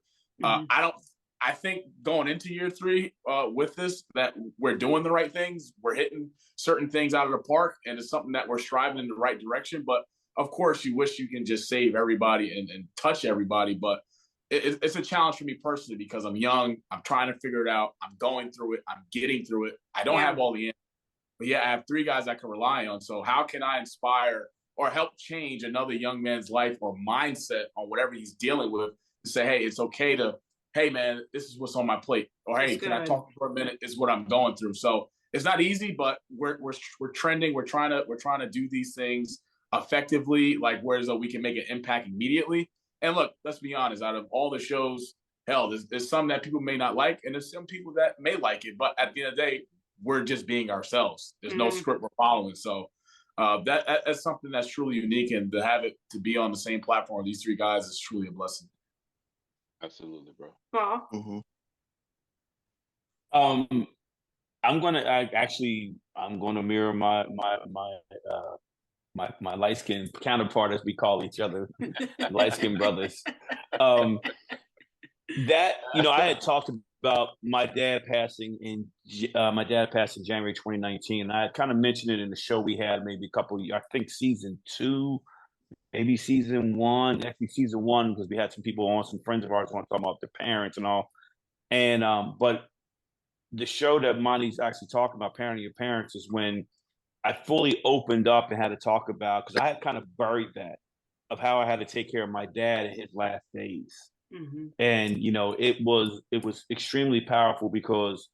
I think going into year 3 with this, that we're doing the right things. We're hitting certain things out of the park, and it's something that we're striving in the right direction. But of course, you wish you can just save everybody and touch everybody. But it's a challenge for me personally because I'm young. I'm trying to figure it out. I'm going through it. I'm getting through it. I don't have all the answers, but yeah, I have 3 guys I can rely on. So how can I inspire or help change another young man's life or mindset on whatever he's dealing with to say, hey, it's okay to, hey man, this is what's on my plate, or hey, can I talk for a minute? Is what I'm going through. So it's not easy, but we're trending. We're trying to do these things effectively, like whereas we can make an impact immediately. And look, let's be honest, out of all the shows, hell, there's some that people may not like, and there's some people that may like it. But at the end of the day, we're just being ourselves. There's no script we're following. So that's something that's truly unique. And to have it to be on the same platform, these 3 guys is truly a blessing. Absolutely, bro. Paul? I'm gonna mirror my light skinned counterpart, as we call each other, light skinned brothers. That, I had talked about my dad passing in January 2019. And I had kind of mentioned it in the show we had maybe a couple of years, I think season 2, maybe season 1, actually season 1, because we had some people on, some friends of ours want to talk about their parents and all. And but the show that Monty's actually talking about, Parenting Your Parents, is when I fully opened up and had to talk about, because I had kind of buried that, of how I had to take care of my dad in his last days. And it was extremely powerful because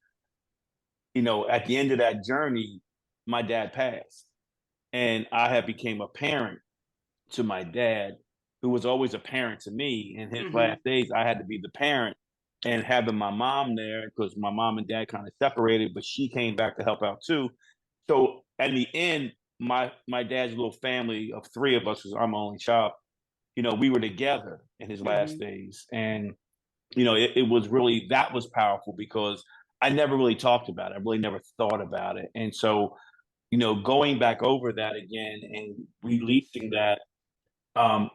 at the end of that journey, my dad passed, and I had became a parent to my dad, who was always a parent to me. In his last days, I had to be the parent, and having my mom there, because my mom and dad kind of separated, but she came back to help out too. So at the end, my dad's little family of 3 of us, because I'm my only child, we were together in his last days. And, it was really, that was powerful because I never really talked about it. I really never thought about it. And so, going back over that again and releasing that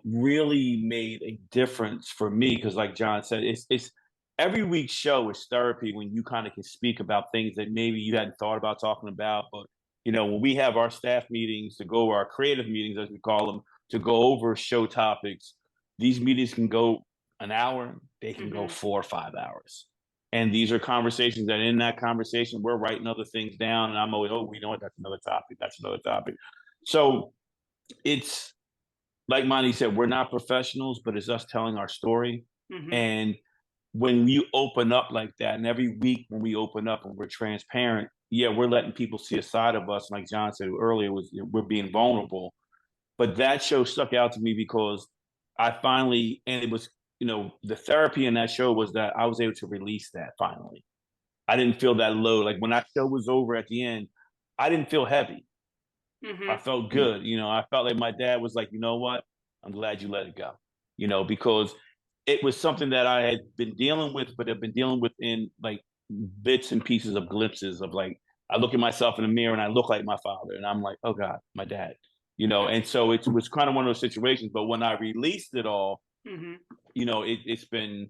really made a difference for me. Because like John said, it's every week's show is therapy when you kind of can speak about things that maybe you hadn't thought about talking about. But, when we have our staff meetings to go, our creative meetings, as we call them, to go over show topics, these meetings can go an hour, they can go 4 or 5 hours. And these are conversations that in that conversation, we're writing other things down. And I'm always, we know what, that's another topic. That's another topic. So it's like Monty said, we're not professionals, but it's us telling our story. And when you open up like that, and every week when we open up and we're transparent, we're letting people see a side of us. Like John said earlier, we're being vulnerable. But that show stuck out to me because I finally, and it was, the therapy in that show was that I was able to release that finally. I didn't feel that load. Like when that show was over at the end, I didn't feel heavy. I felt good. I felt like my dad was like, you know what? I'm glad you let it go. Because it was something that I had been dealing with, but have been dealing with in like bits and pieces of glimpses of like, I look at myself in the mirror and I look like my father and I'm like, oh God, my dad, and so it was kind of one of those situations. But when I released it all, it's been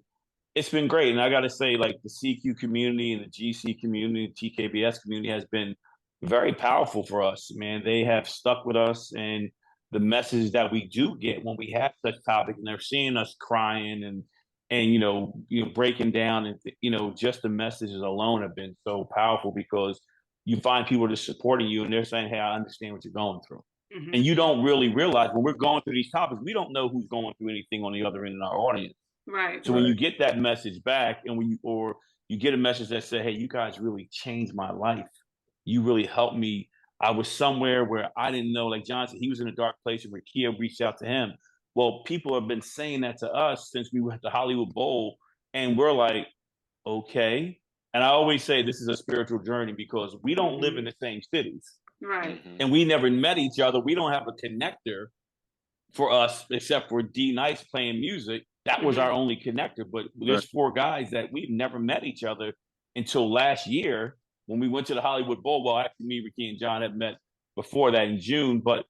great. And I got to say, like the CQ community and the GC community, TKBS community has been very powerful for us, man. They have stuck with us, and the message that we do get when we have such topics, and they're seeing us crying and breaking down, and just the messages alone have been so powerful because you find people just supporting you, and they're saying, "Hey, I understand what you're going through." And you don't really realize when we're going through these topics, we don't know who's going through anything on the other end in our audience. Right. So when you get that message back, and you get a message that says, "Hey, you guys really changed my life. You really helped me. I was somewhere where I didn't know," like John said, he was in a dark place where Kia reached out to him. Well, people have been saying that to us since we were at the Hollywood Bowl, and we're like, okay. And I always say this is a spiritual journey because we don't live in the same cities. Right. And we never met each other. We don't have a connector for us except for D Nice playing music. That was our only connector. But there's 4 guys that we've never met each other until last year when we went to the Hollywood Bowl. Well, actually, me, Ricky, and John had met before that in June, but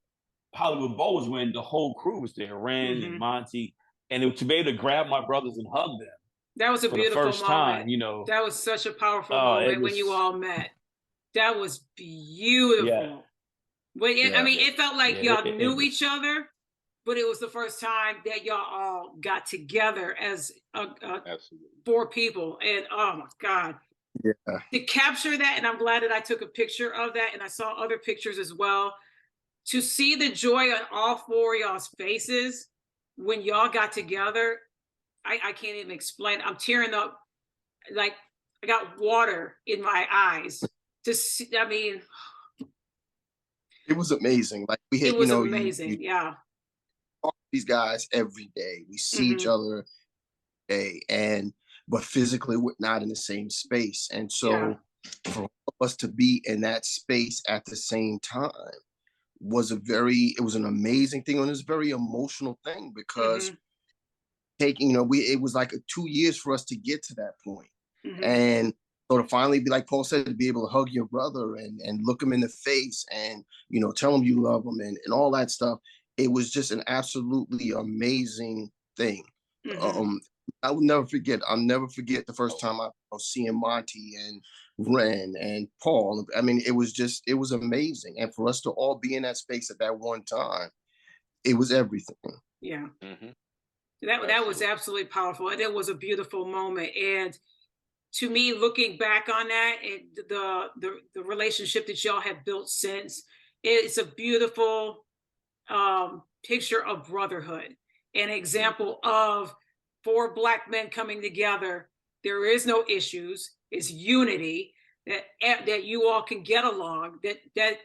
Hollywood Bowl was when the whole crew was there, Ren and Monty, and to be able to grab my brothers and hug them. That was a beautiful first moment. time, that was such a powerful moment when you all met. That was beautiful. I mean, it felt like y'all knew each other, but it was the first time that y'all all got together as Absolutely. 4 people. And oh my God, Yeah. to capture that, and I'm glad that I took a picture of that, and I saw other pictures as well. To see the joy on all 4 of y'all's faces when y'all got together, I can't even explain. I'm tearing up, like I got water in my eyes. To see, I mean, It was amazing. Like we had, it you was know, amazing. you Yeah. talk to these guys every day. We see each Mhm. other every day, but physically we're not in the same space. And Yeah. so for us to be in that space at the same time it was an amazing thing, and it was a very emotional thing because Mhm. it was like 2 years for us to get to that point. Mhm. And so to finally be, like Paul said, to be able to hug your brother and look him in the face and, tell him you love him and all that stuff, it was just an absolutely amazing thing. Mhm. Um, I'll never forget the first time I was seeing Monty and Ren and Paul. I mean, it was amazing. And for us to all be in that space at that one time, it was everything. Yeah. Mhm. That was Absolutely. absolutely powerful, and it was a beautiful moment. And to me, looking back on that, the relationship that y'all have built since, it's a beautiful picture of brotherhood, an example of 4 Black men coming together. There is no issues. It's unity that you all can get along. That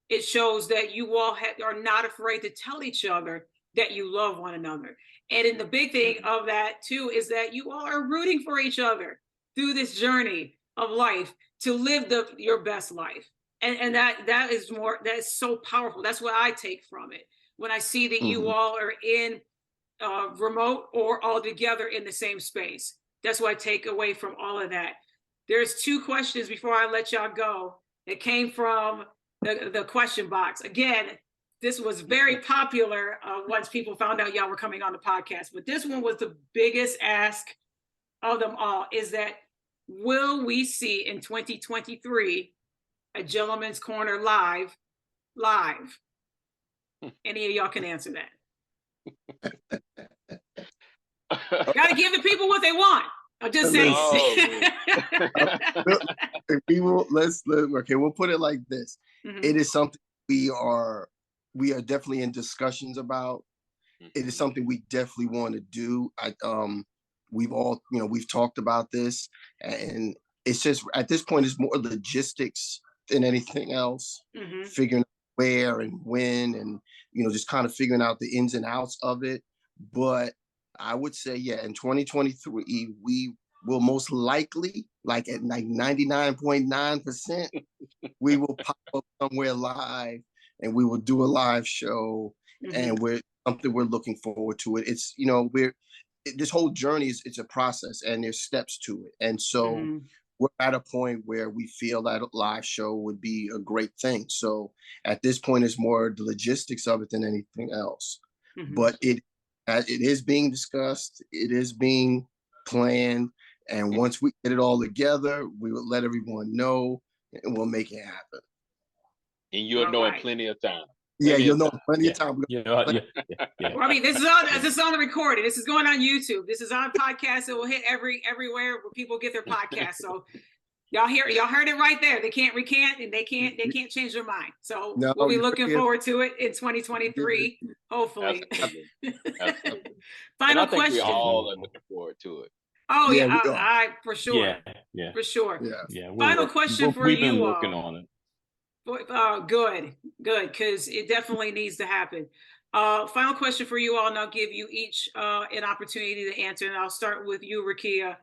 it shows that you all are not afraid to tell each other that you love one another. And then the big thing of that too is that you all are rooting for each other through this journey of life to live your best life. And that is so powerful. That's what I take from it when I see that you Mhm. all are in remote or all together in the same space. That's what I take away from all of that. There's 2 questions before I let y'all go that came from the question box. Again, this was very popular once people found out y'all were coming on the podcast, but this one was the biggest ask of them all, is that will we see in 2023 a Gentleman's Corner live? Any of y'all can answer that. Got to give the people what they want. I'm just saying. If we will, we'll put it like this. Mhm. It is something we are definitely in discussions about. It is something we definitely want to do. We've talked about this, and it's just at this point it's more logistics than anything else. Mhm. Figuring out where and when, and just kind of figuring out the ins and outs of it. But I would say, yeah, in 2023, we will most likely, like at like 99.9%, we will pop up somewhere live and we will do a live show. Mhm. And we're looking forward to it. It's, this whole journey it's a process and there's steps to it. And so Mhm. we're at a point where we feel that a live show would be a great thing. So at this point, it's more the logistics of it than anything else. Mhm. But it is being discussed. It is being planned. And once we get it all together, we will let everyone know and we'll make it happen. And you'll All know in right. plenty of time. Yeah, Plenty you'll of know time. plenty Yeah. of time. Yeah. Well, I mean, this is on the recording. This is going on YouTube. This is on podcast. It will hit everywhere where people get their podcasts. So y'all heard it right there. They can't recant and they can't change their mind. So No, we'll be you're looking here. forward to it in 2023, hopefully. Absolutely. Absolutely. And Final I think we question. all are looking forward to it. Oh yeah, Yeah, we are. I for sure. Yeah. For sure. Yeah. Yeah. Final question for we've been you working all. on it. Good, because it definitely needs to happen. Final question for you all, and I'll give you each an opportunity to answer. And I'll start with you, Rakia.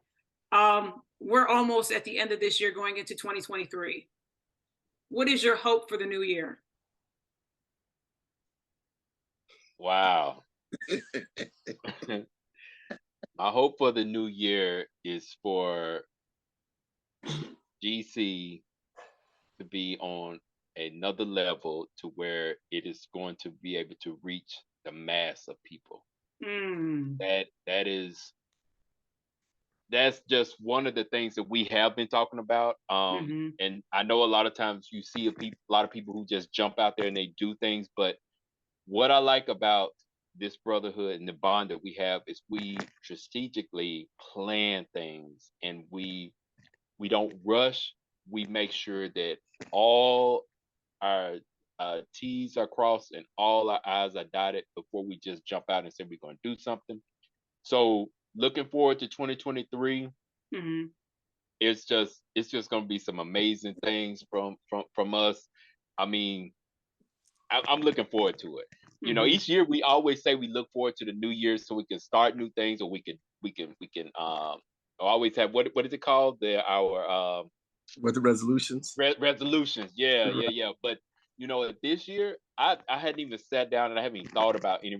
We're almost at the end of this year, going into 2023. What is your hope for the new year? Wow. My hope for the new year is for GC to be on another level to where it is going to be able to reach the mass of people. Mm. That's just one of the things that we have been talking about. Mm-hmm. And I know a lot of times you see a lot of people who just jump out there and they do things, but what I like about this brotherhood and the bond that we have is we strategically plan things, and we don't rush. We make sure that all our T's are crossed and all our I's are dotted before we just jump out and say we're going to do something. So looking forward to 2023. Mm-hmm. It's just going to be some amazing things from us. I mean, I'm looking forward to it. You know, each year we always say we look forward to the new year so we can start new things, or we can always have what is it called? Our With the resolutions. Resolutions. Yeah. But you know, this year I hadn't even sat down and I haven't even thought about any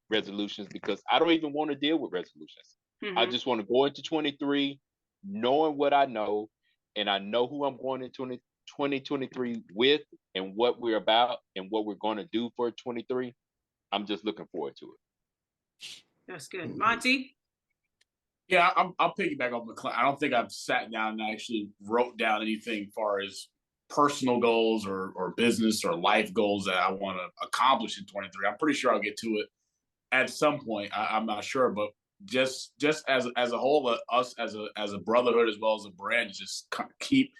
resolutions, because I don't even want to deal with resolutions. I just want to go into 23 knowing what I know, and I know who I'm going into 2023 with, and what we're about and what we're going to do for 23. I'm just looking forward to it. That's good. Monty? Yeah, I'll piggyback off McClain. I don't think I've sat down and actually wrote down anything as far as personal goals or business or life goals that I want to accomplish in 23. I'm pretty sure I'll get to it at some point. I'm not sure, but just as a whole, us as a brotherhood as well as a brand, just keep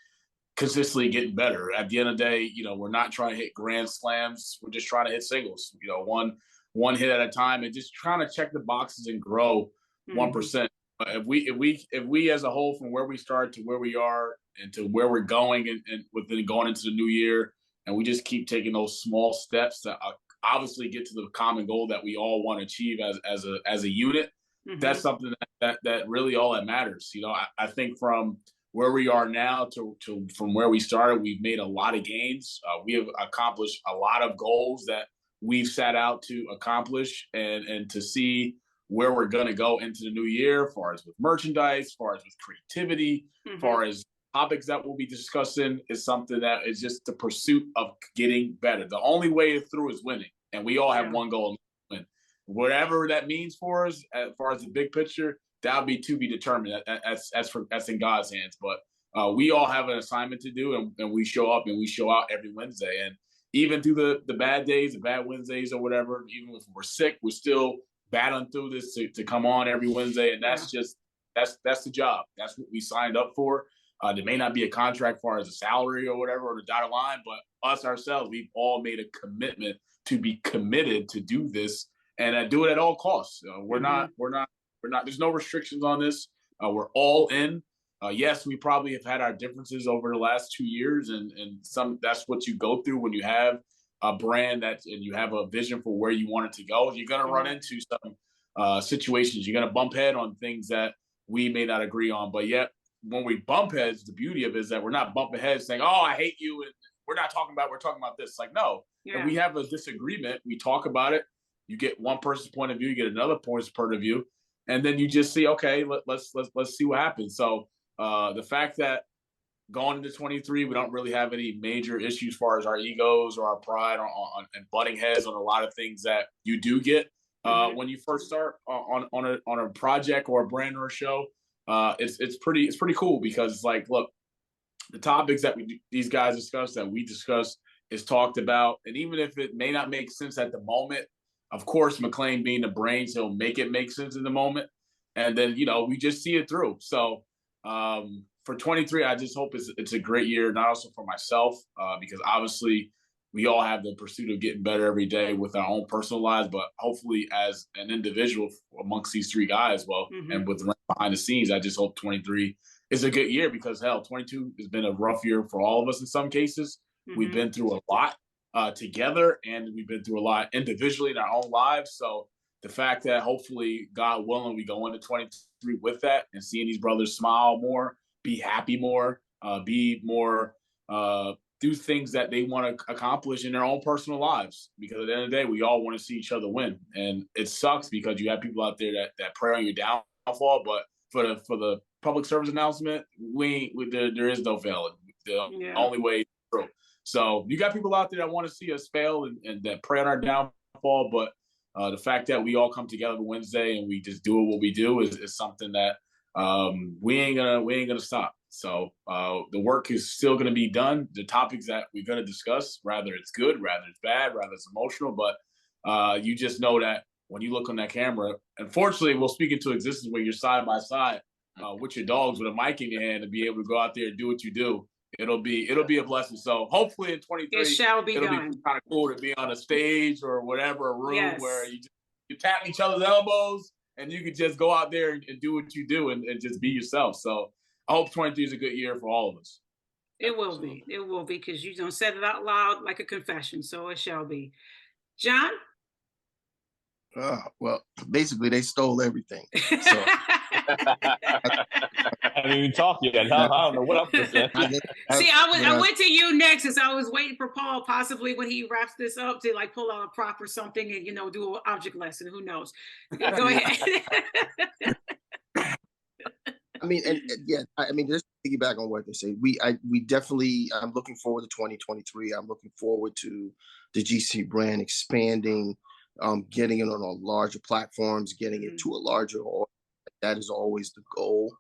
consistently getting better. At the end of the day, you know, we're not trying to hit grand slams. We're just trying to hit singles. You know, one hit at a time, and just trying to check the boxes and grow 1%. If we as a whole, from where we started to where we are and to where we're going, and within going into the new year, and we just keep taking those small steps to obviously get to the common goal that we all want to achieve as a unit, that's something that really all that matters. You know, I think from where we are now to from where we started, we've made a lot of gains. We have accomplished a lot of goals that we've set out to accomplish, and to see where we're going to go into the new year, as far as with merchandise, as far as with creativity, as far as topics that we'll be discussing, is something that is just the pursuit of getting better. The only way through is winning, and we all have one goal: win. Whatever that means for us, as far as the big picture, that'll be to be determined. That's in God's hands. But we all have an assignment to do, and we show up and we show out every Wednesday. And even through the bad days, the bad Wednesdays or whatever, even if we're sick, we're still battling through this to come on every Wednesday. And that's the job. That's what we signed up for. There may not be a contract as far as a salary or whatever, or the dotted line, but us ourselves, we've all made a commitment to be committed to do this, and do it at all costs. We're not, there's no restrictions on this. We're all in. Yes, we probably have had our differences over the last 2 years, and that's what you go through when you have a brand and you have a vision for where you want it to go. You're going to run into some situations. You're going to bump head on things that we may not agree on. But yet, when we bump heads, the beauty of it is that we're not bumping heads saying, "Oh, I hate you," and we're talking about this. Like, no, if we have a disagreement, we talk about it. You get one person's point of view, you get another person's point of view, and then you just see, okay, let's see what happens. So the fact that going into 23, we don't really have any major issues as far as our egos or our pride and butting heads on a lot of things that you do get when you first start on a project or a brand or a show. It's pretty cool, because, like, look, the topics that these guys discuss, that we discuss, is talked about, and even if it may not make sense at the moment, of course, McClain being the brains, he'll make it make sense in the moment, and then, you know, we just see it through. So for 23, I just hope it's a great year, not also for myself, because obviously we all have the pursuit of getting better every day with our own personal lives, but hopefully as an individual amongst these three guys, and with behind the scenes, I just hope 23 is a good year, because hell, 22 has been a rough year for all of us in some cases. We've been through a lot together, and we've been through a lot individually in our own lives. So the fact that hopefully, God willing, we go into 23 with that, and seeing these brothers smile more, be happy more, be more, do things that they want to accomplish in their own personal lives. Because at the end of the day, we all want to see each other win. And it sucks because you have people out there that pray on your downfall. But for the public service announcement, there is no failing. The only way through. So you got people out there that want to see us fail and that pray on our downfall. But the fact that we all come together on Wednesday and we just do what we do is something that we ain't gonna stop. So the work is still gonna be done. The topics that we're gonna discuss, rather it's good, rather it's bad, rather it's emotional, but you just know that when you look on that camera, unfortunately, we'll speak into existence when you're side by side with your dogs with a mic in your hand and be able to go out there and do what you do. It'll be a blessing. So hopefully in 23, it shall be it'll done. be kind of cool to be on a stage or whatever, a room Yes. where you tap each other's elbows and you can just go out there and do what you do and just be yourself. So I hope 23 is a good year for all of us. It will be. It will be, because you don't said it out loud like a confession. So it shall be. John? Well, basically they stole everything. So I haven't even talked yet. I don't know what I'm going to say. See, I went to you next, as I was waiting for Paul, possibly when he wraps this up, to like pull out a prop or something and, you know, do an object lesson. Who knows? Go ahead. I mean, and yeah, I mean, just to piggyback on what they say, we definitely, I'm looking forward to 2023. I'm looking forward to the GC brand expanding, getting it on a larger platforms, getting it to a larger audience. That is always the goal.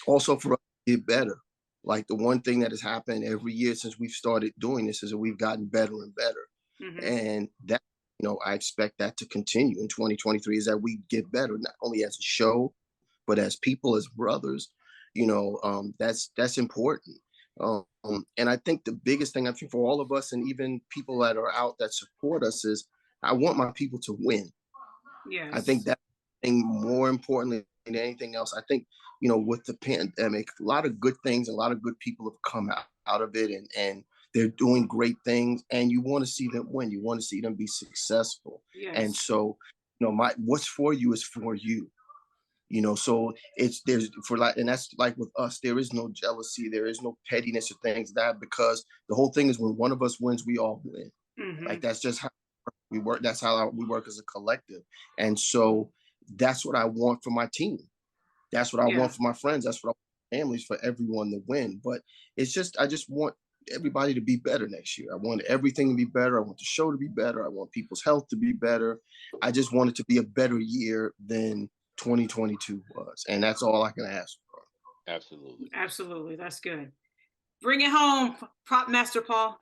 Also for us to get better. Like, the one thing that has happened every year since we've started doing this is that we've gotten better and better. And that, you know, I expect that to continue in 2023, is that we get better, not only as a show, but as people, as brothers. You know, that's important. And I think the biggest thing, I think, for all of us, and even people that are out that support us, is I want my people to win. Yes. I think that thing more importantly than anything else. I think, you know, with the pandemic, a lot of good things, a lot of good people have come out of it, and they're doing great things, and you want to see them win. You want to see them be successful. Yes. And so, you know, what's for you is for you. You know, so and that's like with us, there is no jealousy, there is no pettiness or things like that, because the whole thing is, when one of us wins, we all win. Like, that's just how we work. That's how we work as a collective. And so that's what I want for my team. That's what I want for my friends. That's what I want for families, for everyone to win. But it's just, I just want everybody to be better next year. I want everything to be better. I want the show to be better. I want people's health to be better. I just want it to be a better year than 2022 was. And that's all I can ask for. Absolutely. Absolutely. That's good. Bring it home, Prop Master Paul.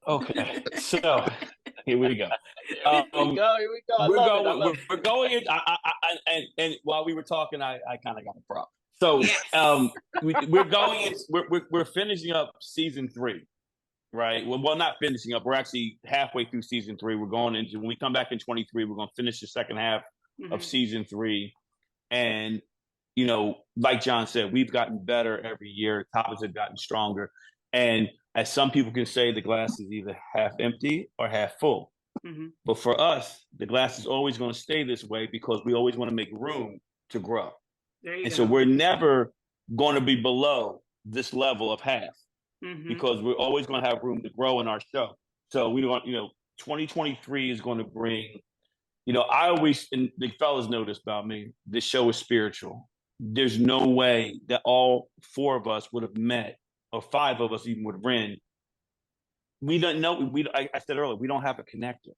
Okay. So here we go. Here we go. We're going in. And while we were talking, I kind of got a prop. So we're going in. We're finishing up season 3, right? Well, not finishing up. We're actually halfway through season 3. We're going into, when we come back in 23, we're going to finish the second half of season 3. And, you know, like John said, we've gotten better every year. Topics have gotten stronger. And as some people can say, the glass is either half empty or half full. But for us, the glass is always going to stay this way, because we always want to make room to grow. So we're never going to be below this level of half, because we're always going to have room to grow in our show. So we want, you know, 2023 is going to bring, you know, I always, and the fellas know this about me, this show is spiritual. There's no way that all 4 of us would have met, or 5 of us even would have ran. We don't know. I said earlier, we don't have a connector.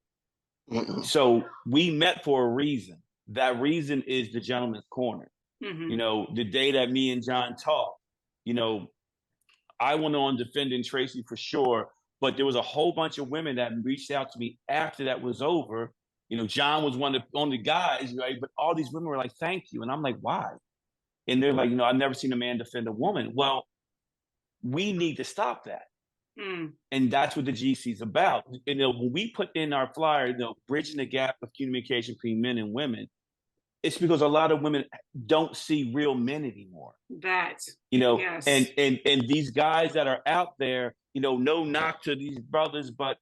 So we met for a reason. That reason is the Gentleman's Corner. You know, the day that me and John talked, you know, I went on defending Tracy for sure, but there was a whole bunch of women that reached out to me after that was over. You know, John was one of the only guys, right? But all these women were like, "Thank you," and I'm like, "Why?" And they're like, "You know, I've never seen a man defend a woman." Well, we need to stop that. And that's what the GC is about. You know, when we put in our flyer, you know, bridging the gap of communication between men and women, it's because a lot of women don't see real men anymore. You know, and these guys that are out there, you know, no knock to these brothers, but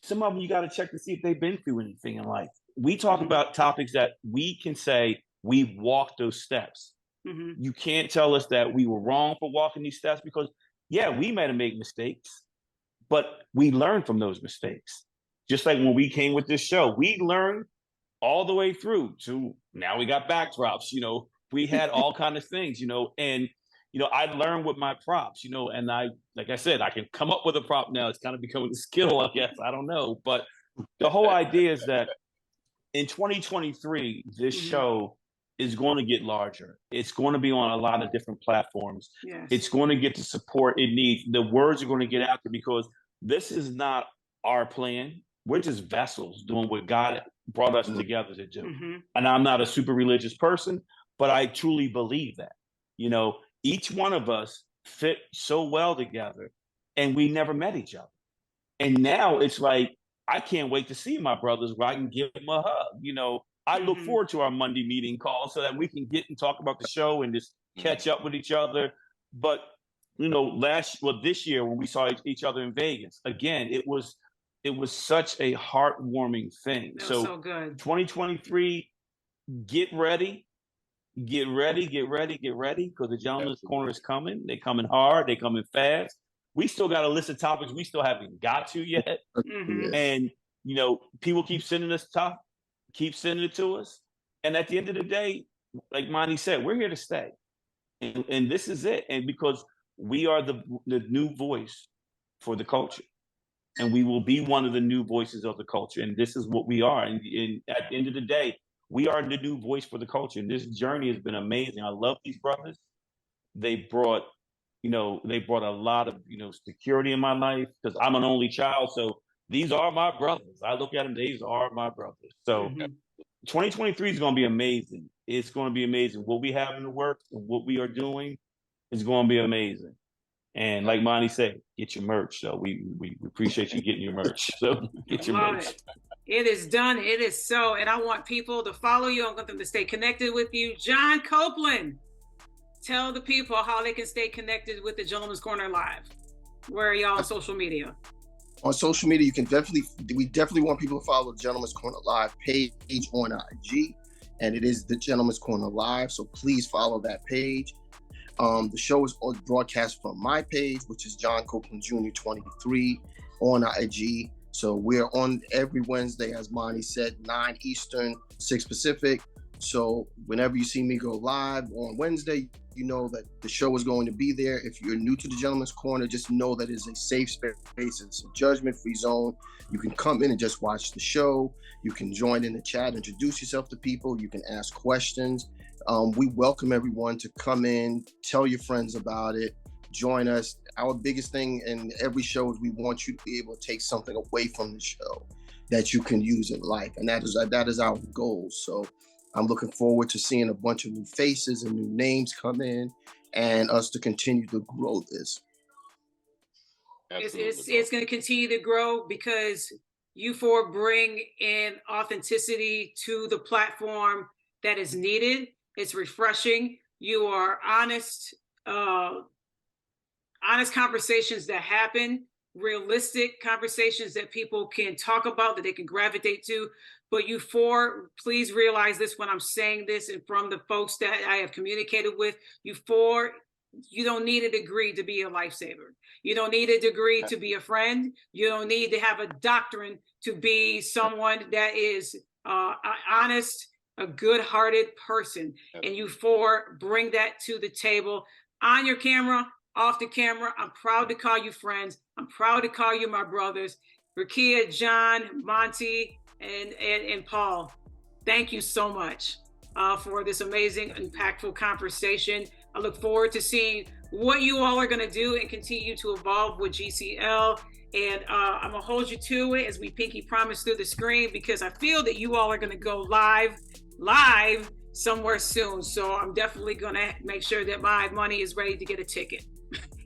some of them you got to check to see if they've been through anything in life. We talk about topics that we can say we've walked those steps. You can't tell us that we were wrong for walking these steps, because we might have made mistakes, but we learned from those mistakes. Just like when we came with this show, we learned all the way through to now we got backdrops, you know, we had all kind of things, you know, and, you know, I learned with my props, you know, and like I said, I can come up with a prop now. It's kind of becoming a skill, I guess. I don't know. But the whole idea is that in 2023, this show is going to get larger. It's going to be on a lot of different platforms. It's going to get the support it needs. The words are going to get out there, because this is not our plan. we're just vessels doing what God brought us together to do. And I'm not a super religious person, but I truly believe that, you know, each one of us fit so well together and we never met each other. And now it's like, I can't wait to see my brothers where I can give them a hug. You know, I look forward to our Monday meeting call so that we can get and talk about the show and just catch up with each other. But, you know, this year when we saw each other in Vegas, again, it was such a heartwarming thing. So good. 2023, get ready, because the Gentleman's Corner is coming. They're coming hard. They're coming fast. We still got a list of topics we still haven't got to yet. And, you know, people keep sending us stuff, keep sending it to us. And at the end of the day, like Monty said, we're here to stay. And this is it. And because we are the new voice for the culture. And we will be one of the new voices of the culture. And this is what we are. And at the end of the day, we are the new voice for the culture. And this journey has been amazing. I love these brothers. They brought a lot of, you know, security in my life because I'm an only child. So these are my brothers. I look at them, these are my brothers. So 2023 is going to be amazing. It's going to be amazing. What we have in the works and what we are doing is going to be amazing. And like Monty said, get your merch. So we appreciate you getting your merch. So get your merch. It is done. It is so. And I want people to follow you. I want them to stay connected with you. John Copeland, tell the people how they can stay connected with the Gentleman's Corner Live. Where are y'all on social media? On social media, we definitely want people to follow the Gentleman's Corner Live page on IG, and it is the Gentleman's Corner Live. So please follow that page. The show is broadcast from my page, which is John Copeland Jr. 23 on IG. So we're on every Wednesday, as Monty said, 9 Eastern, 6 Pacific. So whenever you see me go live on Wednesday, you know that the show is going to be there. If you're new to the Gentleman's Corner, just know that it's a safe space. It's a judgment-free zone. You can come in and just watch the show. You can join in the chat, introduce yourself to people. You can ask questions. We welcome everyone to come in, tell your friends about it, join us. Our biggest thing in every show is we want you to be able to take something away from the show that you can use in life. And that is our goal. So I'm looking forward to seeing a bunch of new faces and new names come in and us to continue to grow this. It's going to continue to grow because you four bring in authenticity to the platform that is needed. It's refreshing. You are honest conversations that happen, realistic conversations that people can talk about, that they can gravitate to. But you four, please realize this when I'm saying this, and from the folks that I have communicated with, you four, you don't need a degree to be a lifesaver. You don't need a degree to be a friend. You don't need to have a doctrine to be someone that is honest, a good-hearted person. And you four bring that to the table on your camera, off the camera. I'm proud to call you friends. I'm proud to call you my brothers. Rakia, John, Monty, and Paul, thank you so much for this amazing, impactful conversation. I look forward to seeing what you all are going to do and continue to evolve with GCL. And I'm going to hold you to it as we pinky promise through the screen, because I feel that you all are going to go live somewhere soon. So I'm definitely going to make sure that my money is ready to get a ticket.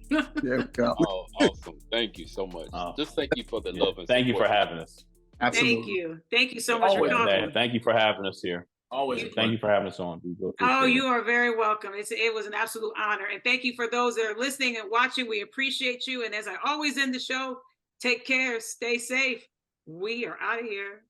There we go. Oh, awesome. Thank you so much. Just thank you for the love and thank you for having us. Absolutely. Thank you so much for coming. Thank you for having us here. Always. Thank you for having us on. Oh, you are very welcome. It was an absolute honor. And thank you for those that are listening and watching. We appreciate you. And as I always end the show, take care, stay safe. We are out of here.